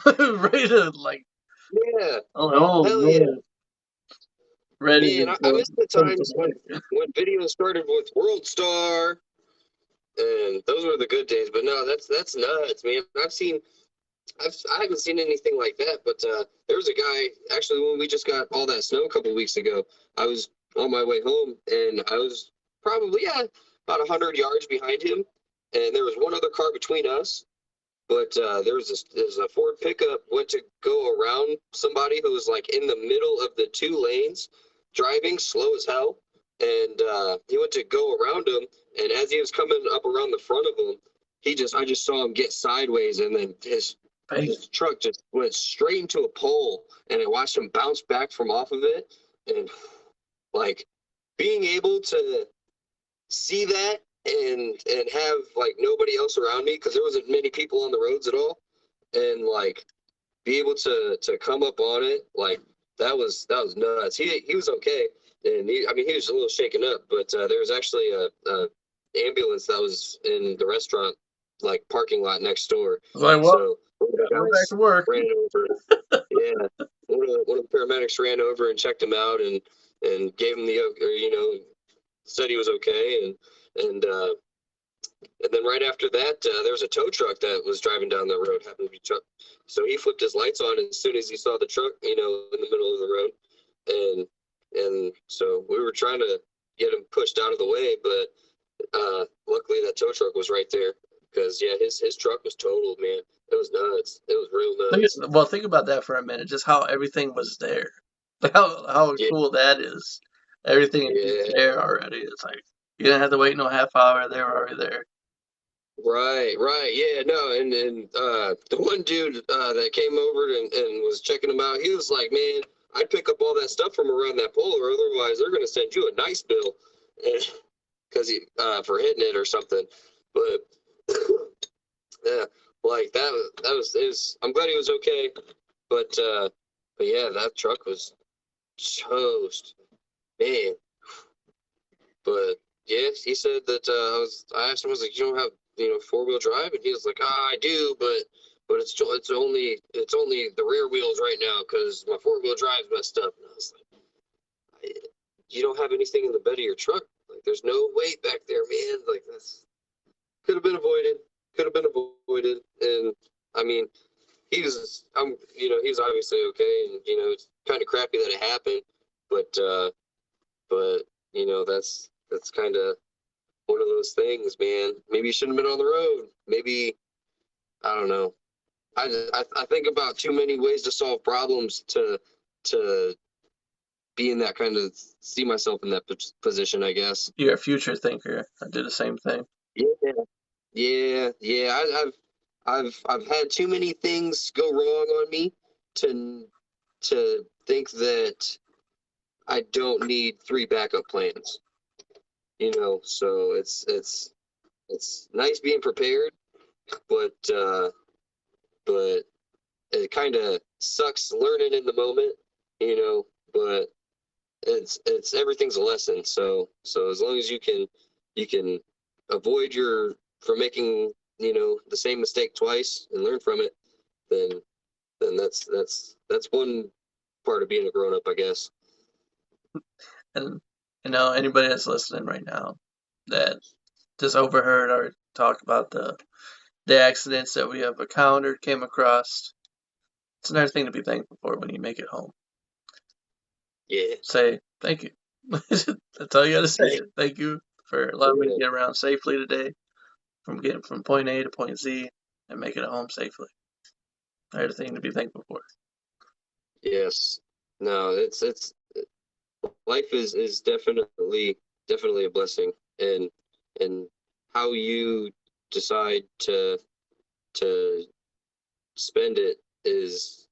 Ready to, like, yeah, oh hell yeah, man, ready man. to I go miss the pull times when somebody. when video started with World Star, and those were the good days. But no, that's nuts, man. I haven't seen anything like that, but there was a guy actually when we just got all that snow a couple weeks ago. I was on my way home, and I was probably about 100 yards behind him, and there was one other car between us. But there's a Ford pickup went to go around somebody who was like in the middle of the two lanes, driving slow as hell, and he went to go around him, and as he was coming up around the front of him, I just saw him get sideways, and then his truck just went straight into a pole, and I watched him bounce back from off of it, and like being able to see that and have like nobody else around me because there wasn't many people on the roads at all, and like be able to come up on it like that was nuts. He was okay, and I mean he was a little shaken up, but there was actually a ambulance that was in the restaurant like parking lot next door. I was like, well, So one of the gotta go back guys to work. ran over. Yeah, one of the paramedics ran over and checked him out and gave him the or said he was okay, and then right after that, there was a tow truck that was driving down the road, happened to be truck. So he flipped his lights on as soon as he saw the truck, in the middle of the road, and so we were trying to get him pushed out of the way, but luckily that tow truck was right there because yeah, his truck was totaled, man. It was nuts. It was real nuts. Think about that for a minute. Just how everything was there. Like how Yeah, cool that is. Everything is just yeah. there already. It's like you didn't have to wait no half hour. They were already there. Right, yeah, no, and the one dude that came over and was checking him out, he was like, "Man, I'd pick up all that stuff from around that pole, or otherwise they're gonna send you a nice bill, because he for hitting it or something." But yeah, like that was it was. I'm glad he was okay, but yeah, that truck was toast, man. But yes, he said that I asked him, I was like, you don't have, 4-wheel drive? And he was like, I do, but it's only the rear wheels right now because my 4-wheel drive's messed up. And I was like, you don't have anything in the bed of your truck. Like, there's no weight back there, man. Like, this could have been avoided. Could have been avoided. And I mean, he's obviously okay, and it's kind of crappy that it happened, but that's kind of one of those things, man. Maybe you shouldn't have been on the road. Maybe I don't know. I think about too many ways to solve problems to be in that kind of see myself in that position, I guess. You're a future thinker. I do the same thing. Yeah, yeah. I've had too many things go wrong on me to think that I don't need three backup plans. So it's nice being prepared, but but it kind of sucks learning in the moment, but it's everything's a lesson. So as long as you can avoid from making, the same mistake twice and learn from it, then that's one part of being a grown up, I guess. And anybody that's listening right now that just overheard our talk about the accidents that we have encountered, came across, it's another thing to be thankful for when you make it home. Yeah. Say thank you. That's all you gotta say. Thank you for allowing me to get around safely today, from getting from point A to point Z and making it home safely. Another thing to be thankful for. Yes. No, it's life is definitely a blessing, and how you decide to spend it is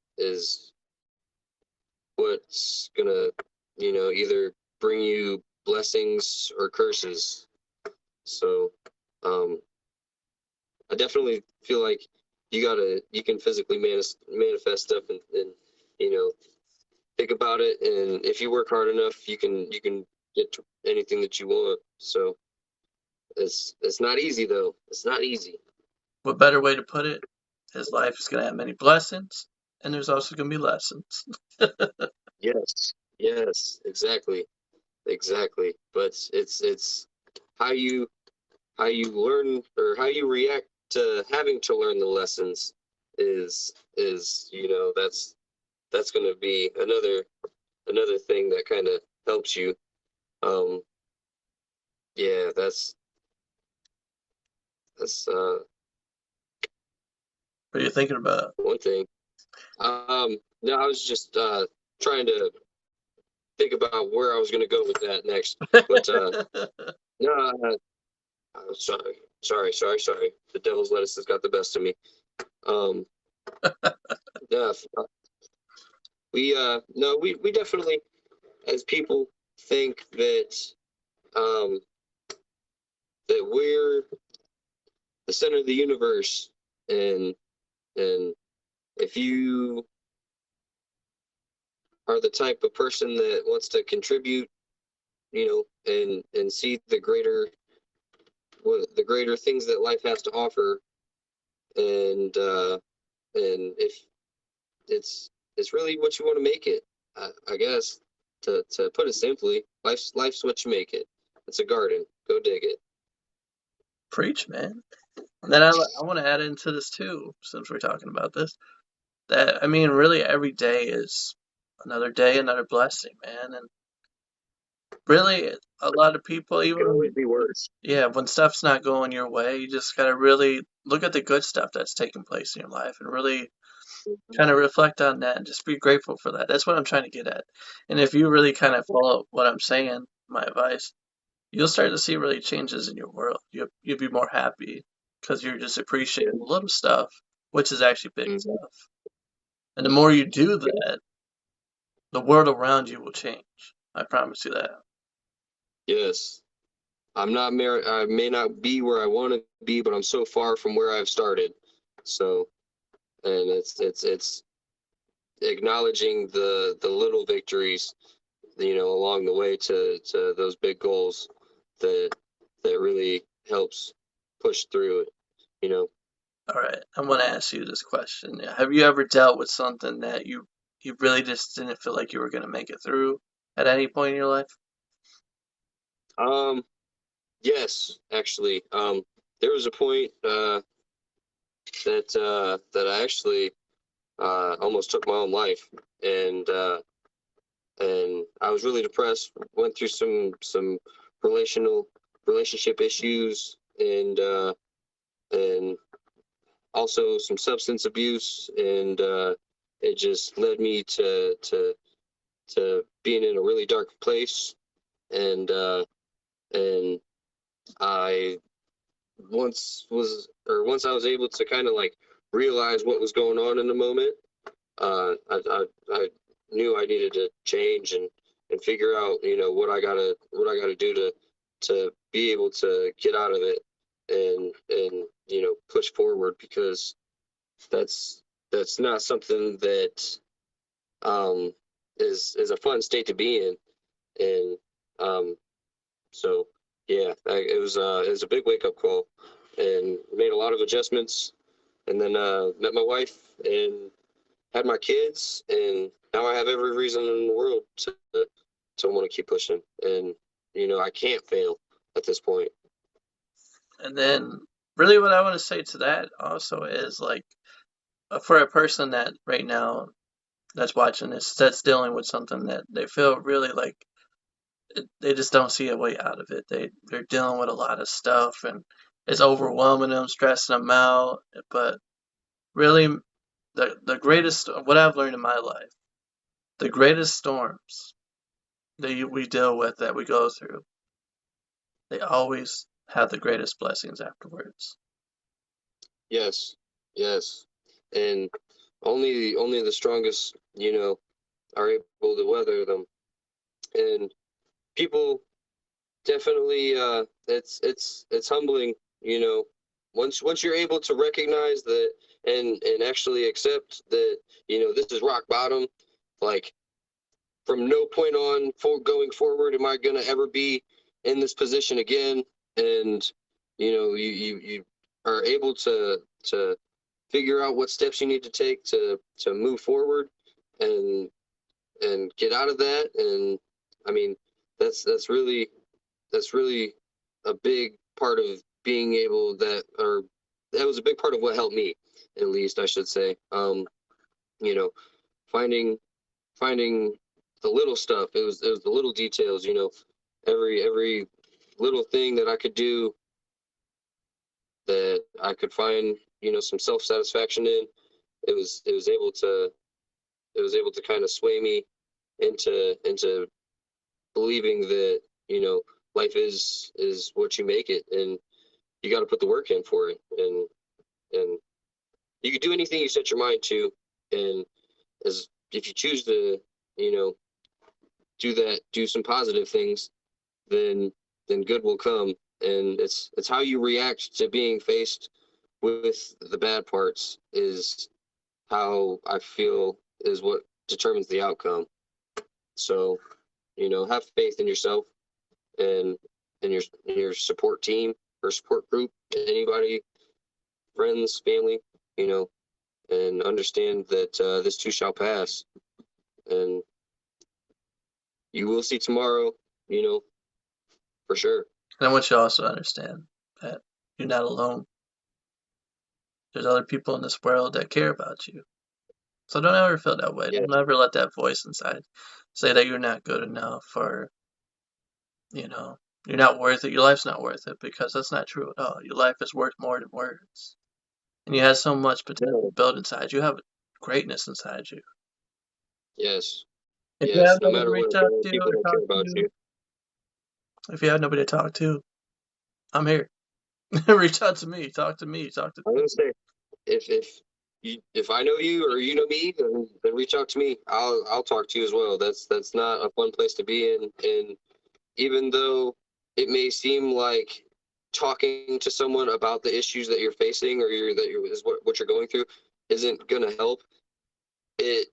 what's gonna, either bring you blessings or curses. So I definitely feel like you can physically manifest stuff, and you know think about it, and if you work hard enough, you can get to anything that you want. So it's not easy, though. It's not easy. What better way to put it? His life is gonna have many blessings, and there's also gonna be lessons. Yes, exactly. But it's how you learn, or how you react to having to learn the lessons is that's going to be another thing that kind of helps you. Um, yeah, that's What are you thinking about? one thing. No, I was just trying to think about where I was going to go with that next, but no, sorry. The devil's lettuce has got the best of me. Um, yeah, we definitely, as people, think um that we're the center of the universe, and if you are the type of person that wants to contribute, and see the greater things that life has to offer, and if it's really what you want to make it, I guess, to put it simply, life's what you make it. It's a garden. Go dig it. Preach, man. And then I want to add into this too, since we're talking about this. That, I mean, really every day is another day, another blessing, man. And really, a lot of people, It can always even, be worse. yeah, when stuff's not going your way, you just gotta really look at the good stuff that's taking place in your life and really kind of reflect on that and just be grateful for that. That's what I'm trying to get at. And if you really kind of follow what I'm saying, my advice, you'll start to see really changes in your world. You'll be more happy because you're just appreciating the little stuff, which is actually big Mhm. stuff. And the more you do that, the world around you will change. I promise you that. Yes. I may not be where I want to be, but I'm so far from where I've started. So, and it's acknowledging the little victories, along the way to those big goals that really helps push through it, you know. All right, I want to ask you this question. Have you ever dealt with something that you really just didn't feel like you were going to make it through at any point in your life? Um, yes, actually. There was a point that I actually almost took my own life, and I was really depressed. Went through some relationship issues, and also some substance abuse, and it just led me to being in a really dark place. And I once I was able to kind of like realize what was going on in the moment, I knew I needed to change and figure out, what I gotta do to be able to get out of it and push forward, because that's that's not something that um is a fun state to be in. And so yeah, it was a big wake up call, and made a lot of adjustments, and then met my wife and had my kids, and now I have every reason in the world to want to keep pushing, and I can't fail at this point. And then, really, what I want to say to that also is like, for a person that right now that's watching this, that's dealing with something that they feel really like they just don't see a way out of it. They're dealing with a lot of stuff and it's overwhelming them, stressing them out. But really, the greatest what I've learned in my life, the greatest storms that we deal with, that we go through, they always have the greatest blessings afterwards. Yes, yes, and only the strongest, are able to weather them. And people definitely, it's humbling, once you're able to recognize that, and actually accept that, this is rock bottom. Like, from no point on for going forward am I gonna ever be in this position again. And you are able to figure out what steps you need to take to move forward and get out of that. And I mean, that's really a big part of being able or that was a big part of what helped me, at least I should say. You know, finding finding the little stuff. It was the little details. Every little thing that I could do, that I could find some self satisfaction in. It was able to kind of sway me into believing that life is what you make it, and you got to put the work in for it. And you can do anything you set your mind to, and as if you choose to you know do some positive things, then good will come. And it's how you react to being faced with the bad parts is how I feel is what determines the outcome. So have faith in yourself, and in your support team or support group, anybody, friends, family, and understand that this too shall pass, and you will see tomorrow, you know, for sure. And I want you to also understand that you're not alone. There's other people in this world that care about you. So don't ever feel that way. Yeah, Don't ever let that voice inside say that you're not good enough, or, you're not worth it. Your life's not worth it, because that's not true at all. Your life is worth more than words. And you have so much potential no, built inside you. You have greatness inside you. yes, If you have no nobody to matter reach what, out there are to people or that care talk about to, you. if you have nobody to talk to, I'm here. Reach out to me. Talk to me. Talk to I'm me. gonna say, if I know you or you know me, then reach out to me. I'll talk to you as well. That's not a fun place to be in. And even though it may seem like talking to someone about the issues that you're facing, or is what you're going through, isn't gonna help, it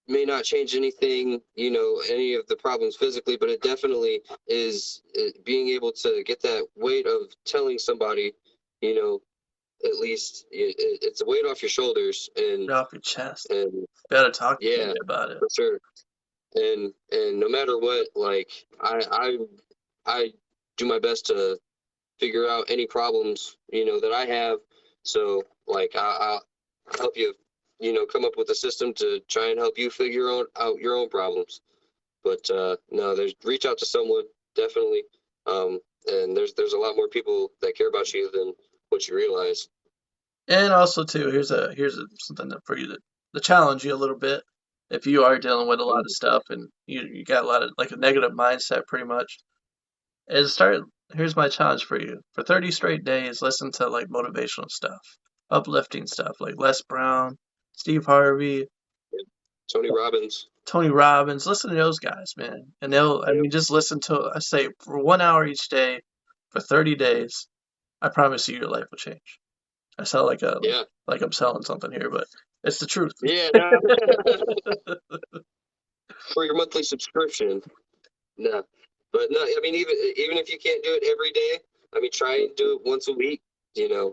may not change anything, any of the problems physically, but it definitely is, being able to get that weight of telling somebody, you know, at least it's a weight off your shoulders. and Get off your chest. and You gotta talk to yeah, somebody about it. for sure. And no matter what, like, I do my best to figure out any problems that I have. So, like, I'll help you come up with a system to try and help you figure out your own problems. But no, there's reach out to someone, definitely. And there's a lot more people that care about you than what you realize. And also too, here's something that for you to challenge you a little bit. If you are dealing with a lot of stuff and you got a lot of like a negative mindset, pretty much, is start. Here's my challenge for you: for 30 straight days, listen to like motivational stuff, uplifting stuff like Les Brown, Steve Harvey, Tony Robbins. Tony Robbins. Listen to those guys, man, and I Yep. mean, just listen to. I say for 1 hour each day for 30 days. I promise you, your life will change. I sound Yeah. like I'm selling something here, but it's the truth. Yeah. No. For your monthly subscription. No. But no, I mean, even if you can't do it every day, I mean, try and do it once a week, and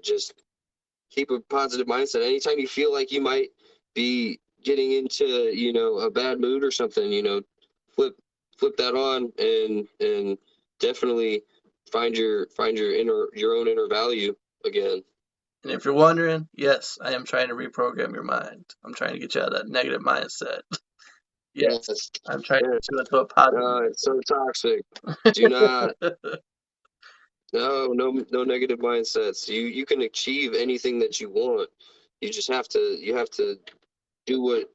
just keep a positive mindset. Anytime you feel like you might be getting into, a bad mood or something, flip flip that on and definitely find your own inner value again. And if you're wondering, yes, I am trying to reprogram your mind. I'm trying to get you out of that negative mindset. Yes, Yes. I'm trying to Yeah. get you into a positive It's so toxic. Do not. mindset. No negative mindsets. You can achieve anything that you want. You have to do what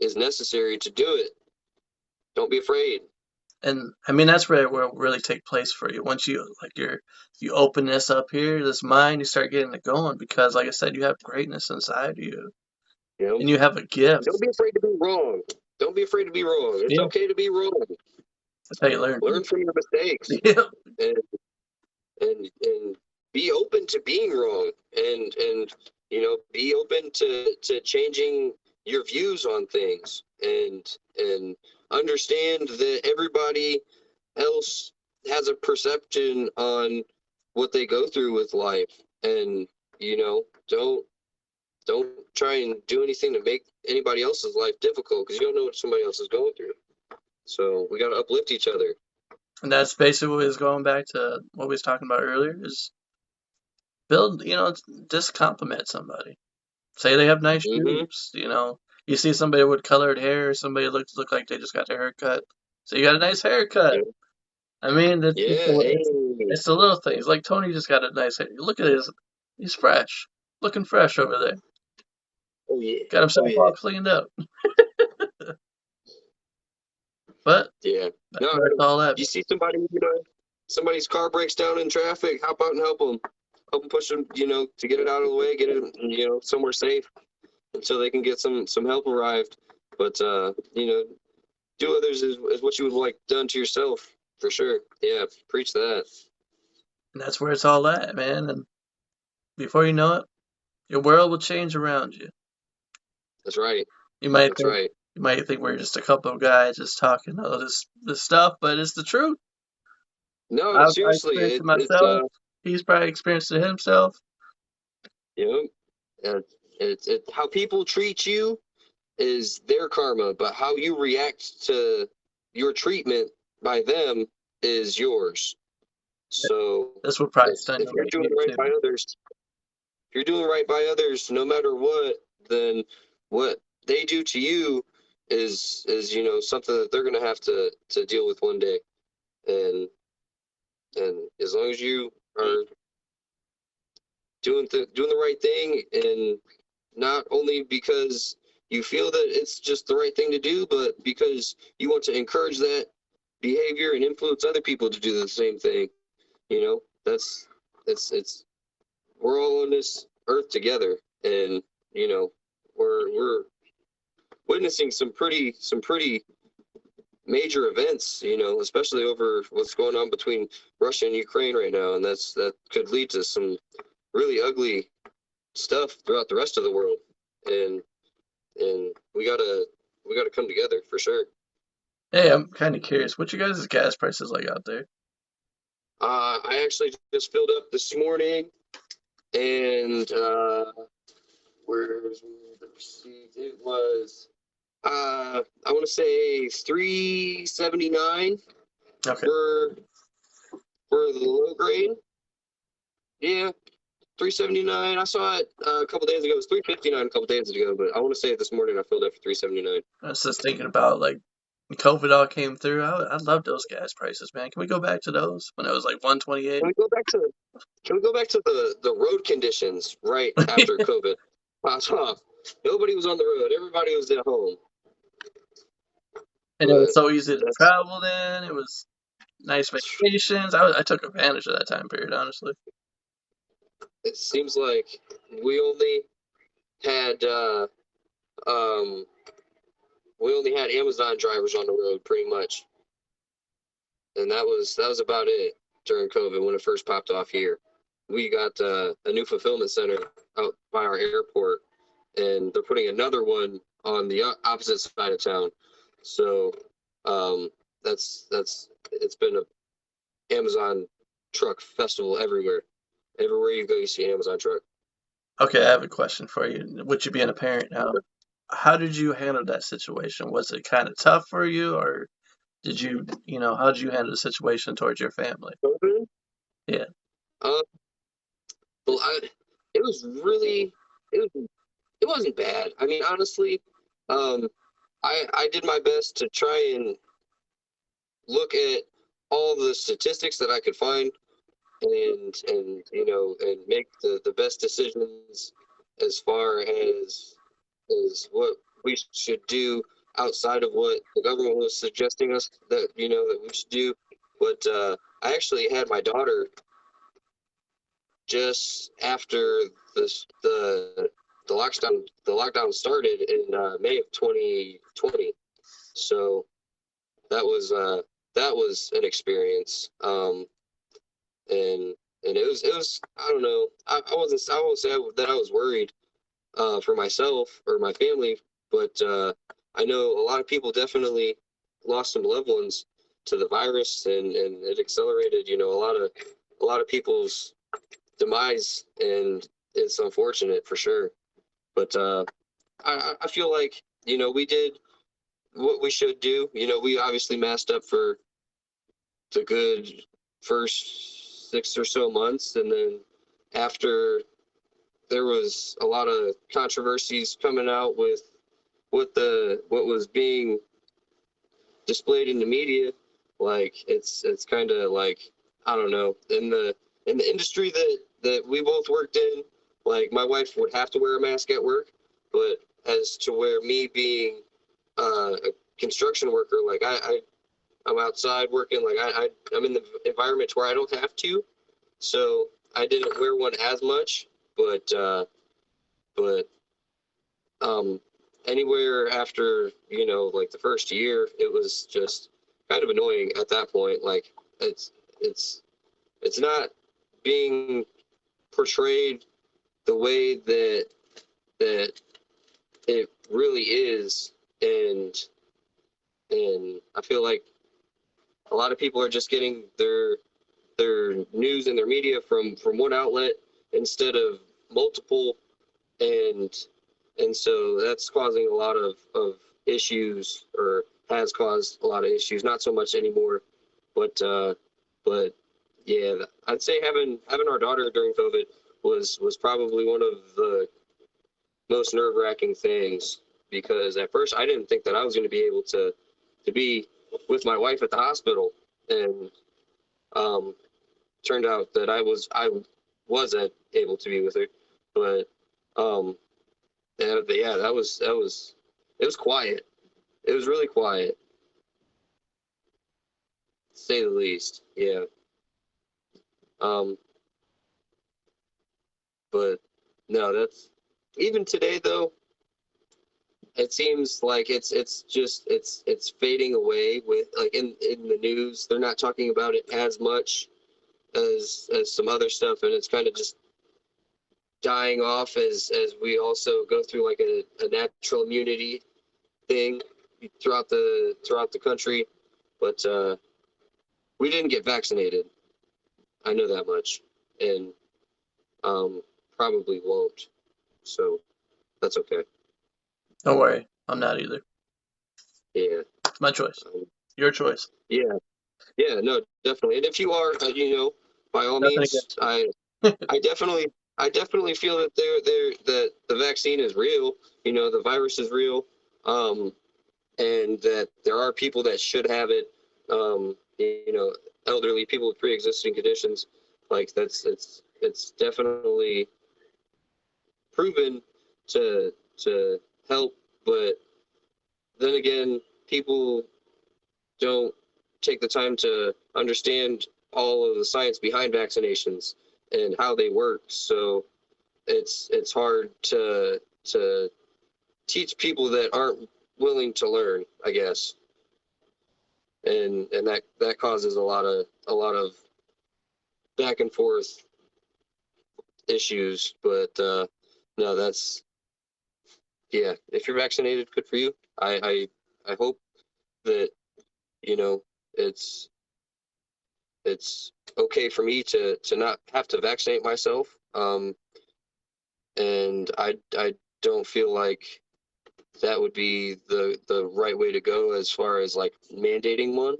is necessary to do it. Don't be afraid. And I mean that's where it really take place for you. Once you open this up here, this mind, you start getting it going because like I said, you have greatness inside of you. You know, And you have a gift. don't be afraid to be wrong. Don't be afraid to be wrong. It's Yeah, okay to be wrong. that's how you learn. Learn from your mistakes Yeah. and and be open to being wrong and be open to changing your views on things and understand that everybody else has a perception on what they go through with life, and don't try and do anything to make anybody else's life difficult, because you don't know what somebody else is going through. So we got to uplift each other. And that's basically what is going back to what we was talking about earlier is build, just compliment somebody. Say they have nice Mm-hmm. shoes, You see somebody with colored hair, somebody look like they just got their hair cut. So you got a nice haircut. Yeah. I mean, Yeah. Hey. it's the little things. Like Tony just got a nice hair. Look at he's fresh, looking fresh over there. Oh yeah. Got Oh himself yeah. all cleaned up. But Yeah. that's No, where it's all at. you see somebody, somebody's car breaks down in traffic, hop out and help them. Help them push them, to get it out of the way, get it, somewhere safe until they can get some help arrived. But, do others is what you would like done to yourself, for sure. Yeah, preach that. And that's where it's all at, man. And before you know it, your world will change around you. That's right. You might That's think right. you might think we're just a couple of guys just talking all this stuff, but it's the truth. No, I seriously, experienced it it's myself. He's probably experienced it himself. you know, it's how people treat you is their karma, but how you react to your treatment by them is yours. So This will probably if, stun if you you're right doing here right too. by others, if you're doing right by others, no matter what, then what they do to you is something that they're gonna have to deal with one day. And as long as you are doing the right thing, and not only because you feel that it's just the right thing to do, but because you want to encourage that behavior and influence other people to do the same thing. That's it's we're all on this earth together, and we're witnessing some pretty major events, especially over what's going on between Russia and Ukraine right now, and that could lead to some really ugly stuff throughout the rest of the world. And we gotta come together for sure. Hey, I'm kind of curious. What you guys' gas prices like out there? I actually just filled up this morning, and where's the receipt? It was I want to say 379 Okay, for the low grade. Yeah, 379. I saw it a couple days ago. It was 359 a couple days ago, but I want to say this morning I filled up for 379. I was just thinking about like COVID all came through. I love those gas prices, man. Can we go back to those when it was like 128? Can we go back to the road conditions right after COVID popped off? Nobody was on the road. Everybody was at home. And it was But so easy to that's travel then. It was nice vacations. I took advantage of that time period, honestly. it seems like we only had um we only had Amazon drivers on the road pretty much, and that was about it during COVID when it first popped off here. We got a new fulfillment center out by our airport, and they're putting another one on the opposite side of town. So um, that's it's been a Amazon truck festival everywhere. Everywhere you go, you see an Amazon truck. Okay, I have a question for you. With you being a parent now, how did you handle that situation? Was it kind of tough for you, or did how did you handle the situation towards your family? Okay. Yeah. Uh, well, it was really it wasn't bad. I mean, honestly, um, I did my best to try and look at all the statistics that I could find and and make the best decisions as far as what we should do outside of what the government was suggesting us that that we should do. But I actually had my daughter just after the lockdown started in May of 2020. So that was an experience. And it was I don't know, I won't say that I was worried for myself or my family, but I know a lot of people definitely lost some loved ones to the virus, and it accelerated a lot of people's demise, and it's unfortunate for sure. But I feel like we did what we should do. We obviously masked up for the good first 6 or so months, and then after there was a lot of controversies coming out with what was being displayed in the media. Like it's kind of like, I don't know, in the industry that we both worked in. Like my wife would have to wear a mask at work, but as to where me being a construction worker, like I'm outside working, like I'm in the environment where I don't have to, so I didn't wear one as much. But anywhere after like the first year, it was just kind of annoying at that point. Like it's it's not being portrayed the way that it really is, and I feel like a lot of people are just getting their news and their media from one outlet instead of multiple, and so that's causing a lot of issues, or has caused a lot of issues. Not so much anymore, but yeah, I'd say having our daughter during COVID was probably one of the most nerve-wracking things, because at first I didn't think that I was going to be able to be with my wife at the hospital, and um, turned out that I wasn't able to be with her. But yeah, that was it was quiet. It was really quiet, to say the least. Yeah. Um, but no, that's even today though. It seems like it's fading away with, like, in the news. They're not talking about it as much as some other stuff, and it's kind of just dying off as we also go through like a natural immunity thing throughout the country. But we didn't get vaccinated. I know that much, and probably won't. So that's okay. Don't worry, I'm not either. Yeah. It's my choice. Um, Your choice. yeah. Yeah. No, definitely. And if you are, by all Nothing means, against I definitely feel that that the vaccine is real. The virus is real. Um, and that there are people that should have it. You know, elderly people with pre-existing conditions, like it's definitely proven to help, but then again, people don't take the time to understand all of the science behind vaccinations and how they work. So it's hard to teach people that aren't willing to learn, I guess. And that causes a lot of back and forth issues. But no, that's, yeah, if you're vaccinated, good for you. I hope that, you know, it's okay for me to not have to vaccinate myself. And I don't feel like that would be the right way to go as far as like mandating one.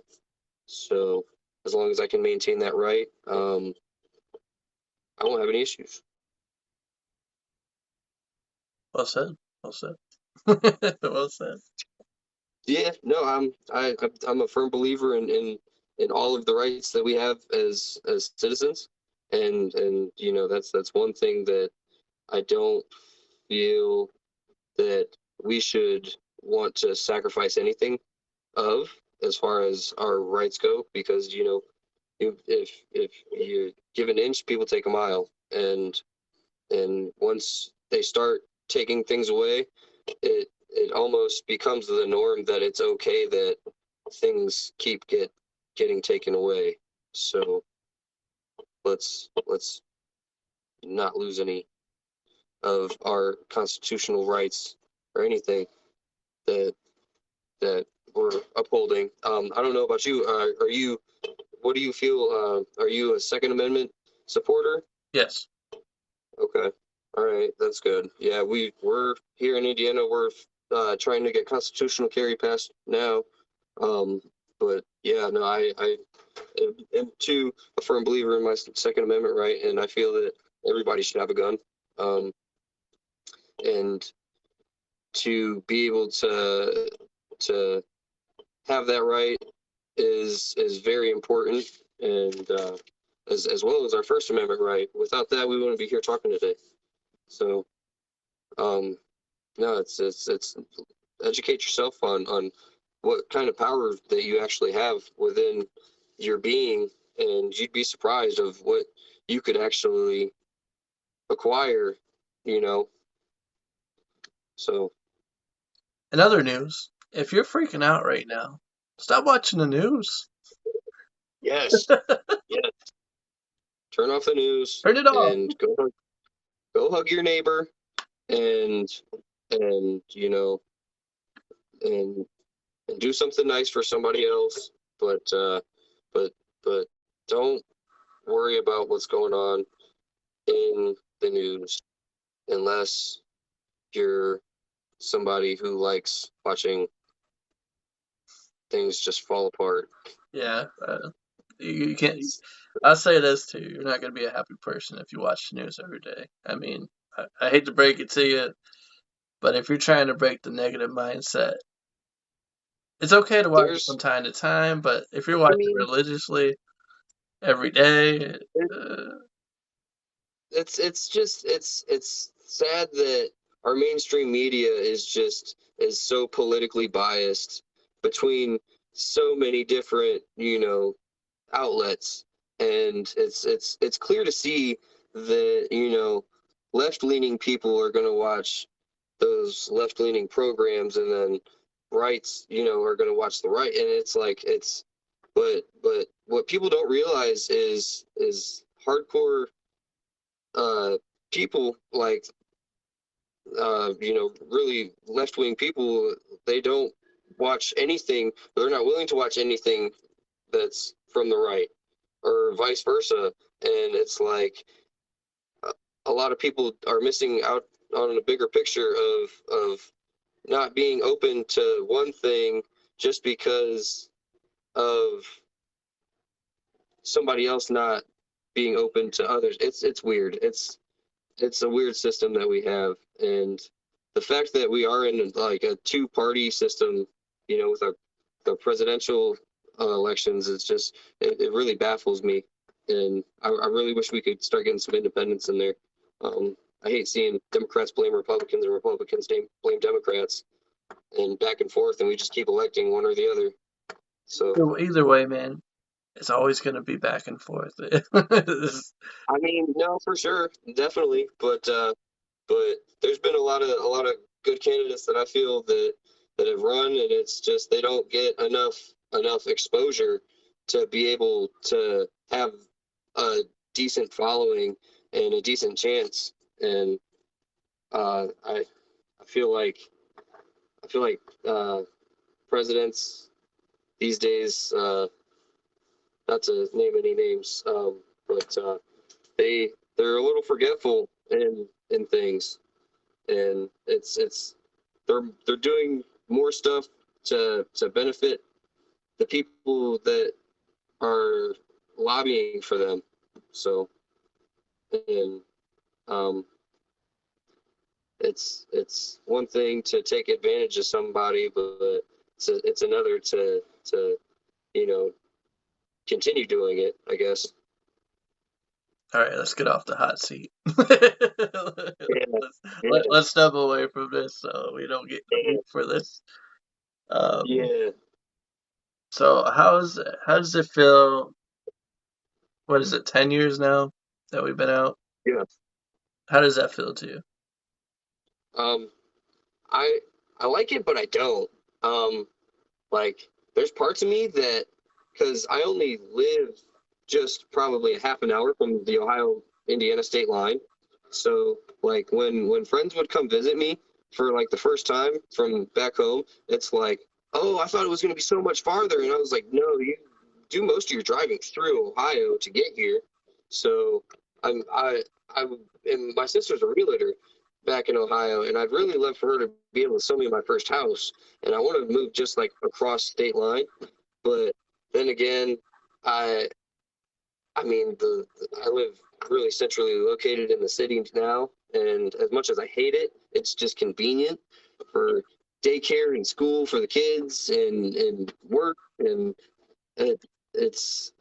So as long as I can maintain that right, I won't have any issues. Well said. Well said. Well said. Yeah, no, I'm a firm believer in all of the rights that we have as citizens, and you know that's one thing that I don't feel that we should want to sacrifice anything of as far as our rights go, because you know if you give an inch, people take a mile, and once they start taking things away, it almost becomes the norm that it's okay that things keep getting taken away. So let's not lose any of our constitutional rights or anything that that we're upholding. I don't know about you. Are you? What do you feel? Are you a Second Amendment supporter? Yes. Okay. All right. That's good. Yeah, we're here in Indiana. We're trying to get constitutional carry passed now. Um, but yeah, no, I am too a firm believer in my Second Amendment right, and I feel that everybody should have a gun. And to be able to have that right is very important, and as well as our First Amendment right. Without that, we wouldn't be here talking today. So, no, it's educate yourself on what kind of power that you actually have within your being, and you'd be surprised of what you could actually acquire, you know. So, In other news, if you're freaking out right now, stop watching the news. yes, yeah, turn off the news Turn it off. and go hug your neighbor, and you know, and do something nice for somebody else, but but but don't worry about what's going on in the news unless you're somebody who likes watching things just fall apart. Yeah. You can't. I'll say this too. You're not going to be a happy person if you watch the news every day. I mean, I hate to break it to you, but if you're trying to break the negative mindset, it's okay to watch it from There's, time to time, but if you're I watching mean, religiously every day, it, uh, it's just it's sad that our mainstream media is so politically biased between so many different, you know, outlets, and it's clear to see that, you know, left-leaning people are going to watch those left-leaning programs, and then rights, you know, are going to watch the right, and it's like it's but what people don't realize is hardcore uh people like you know, really left-wing people, they don't watch anything, they're not willing to watch anything that's from the right, or vice versa. And it's like a lot of people are missing out on a bigger picture of not being open to one thing just because of somebody else not being open to others. It's weird. It's a weird system that we have, and the fact that we are in like a two-party system, with the presidential elections, it really baffles me, and I really wish we could start getting some independence in there. I hate seeing Democrats blame Republicans and Republicans blame Democrats, and back and forth, and we just keep electing one or the other. So Either way, man, it's always going to be back and forth. I mean, no, for sure, definitely, but there's been a lot of good candidates that I feel that have run, and it's just they don't get enough exposure to be able to have a decent following and a decent chance. And I feel like presidents these days, not to name any names, but they're a little forgetful in things, and they're doing more stuff to benefit the people that are lobbying for them. So, and it's one thing to take advantage of somebody, but it's another to you know continue doing it, I guess. All right, let's get off the hot seat. Yeah, Let's step away from this so we don't get yeah, for this. Um, yeah. so how does it feel? What is it, 10 years now that we've been out? Yeah. How does that feel to you? Um, I I like it, but I don't. Um, like there's parts of me that because I only live just probably a half an hour from the Ohio Indiana state line. So like when friends would come visit me for like the first time from back home, it's like, oh, I thought it was going to be so much farther, and I was like, no, you do most of your driving through Ohio to get here. So I'm I and my sister's a realtor back in Ohio, and I'd really love for her to be able to sell me my first house, and I want to move just like across state line. But then again, I I mean I live really centrally located in the city now, and as much as I hate it, it's just convenient for daycare and school for the kids and work, and it, it's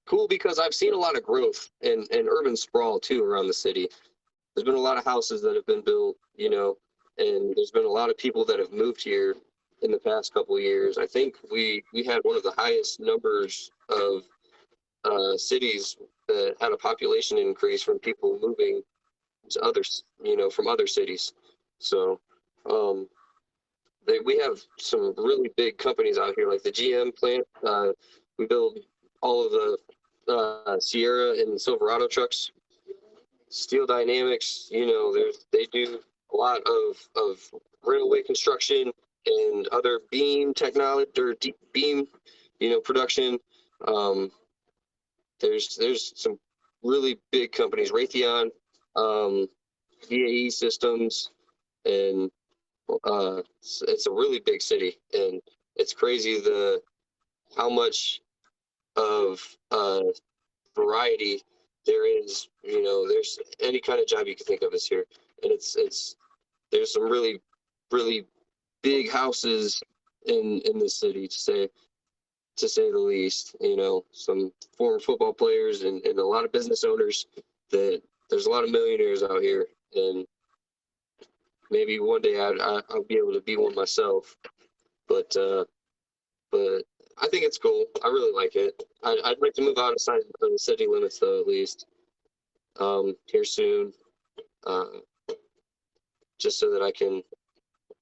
cool because I've seen a lot of growth and urban sprawl too around the city. There's been a lot of houses that have been built, and there's been a lot of people that have moved here in the past couple of years. I think we had one of the highest numbers of cities that had a population increase from people moving to others, from other cities. So um, we have some really big companies out here, like the GM plant. We build all of the Sierra and Silverado trucks. Steel Dynamics, they do a lot of railway construction and other beam technology or deep beam, production. Um, there's some really big companies, Raytheon, BAE Systems, and it's a really big city, and it's crazy how much of variety there is. There's any kind of job you can think of is here, and it's there's some really really big houses in this city, to say the least. Some former football players and a lot of business owners. That there's a lot of millionaires out here, and maybe one day I'll be able to be one myself. But I think it's cool. I really like it. I'd like to move outside of the city limits, though, at least here soon, uh, just so that I can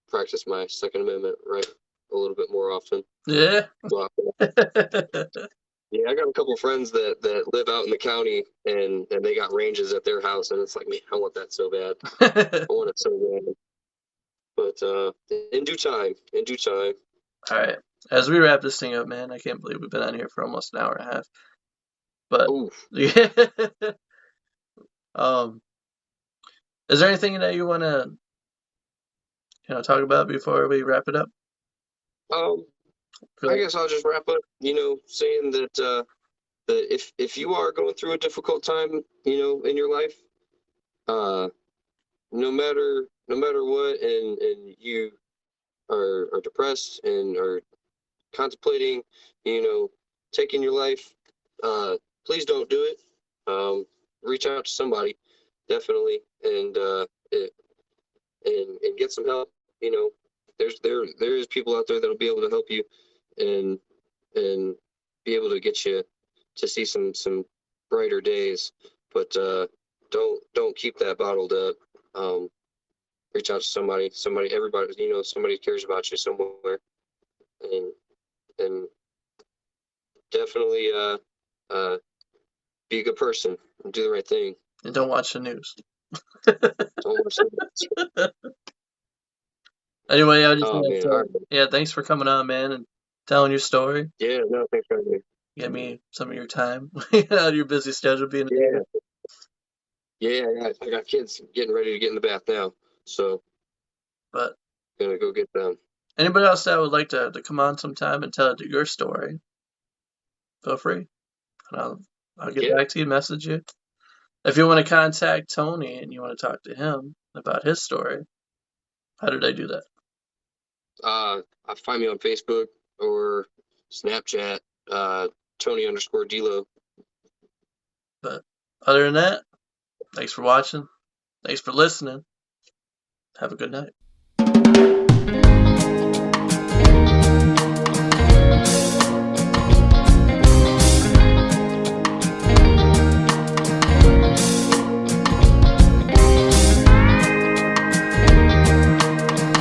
practice my Second Amendment right a little bit more often. Yeah. Well, yeah, I got a couple of friends that live out in the county, and they got ranges at their house, and it's like, man, I want that so bad. I want it so bad. But in due time, in due time. All right. As we wrap this thing up, man, I can't believe we've been on here for almost an hour and a half. But yeah. Is there anything that you want to, talk about before we wrap it up? I guess I'll just wrap up, saying that if you are going through a difficult time, in your life, no matter what, and are depressed and are contemplating, taking your life, please don't do it. Reach out to somebody, definitely, and and get some help. There is people out there that'll be able to help you, and and be able to get you to see some brighter days. But don't keep that bottled up. Reach out to somebody, everybody, somebody cares about you somewhere, and and definitely be a good person and do the right thing. And don't watch the news. Don't watch the Anyway, I just Oh wanted man, all to, right. yeah, thanks for coming on, man, and telling your story. Yeah, no, thanks for having me. Give me some of your time out of your busy schedule being a Yeah, dad. yeah, I got kids getting ready to get in the bath now, so But gonna go get them. anybody else that would like to come on sometime and tell your story, feel free. And I'll get Yeah, back to you, message you. If you want to contact Tony and you want to talk to him about his story, how did I do that? find me on Facebook or Snapchat, Tony_DeLo. But other than that, thanks for watching. Thanks for listening. Have a good night.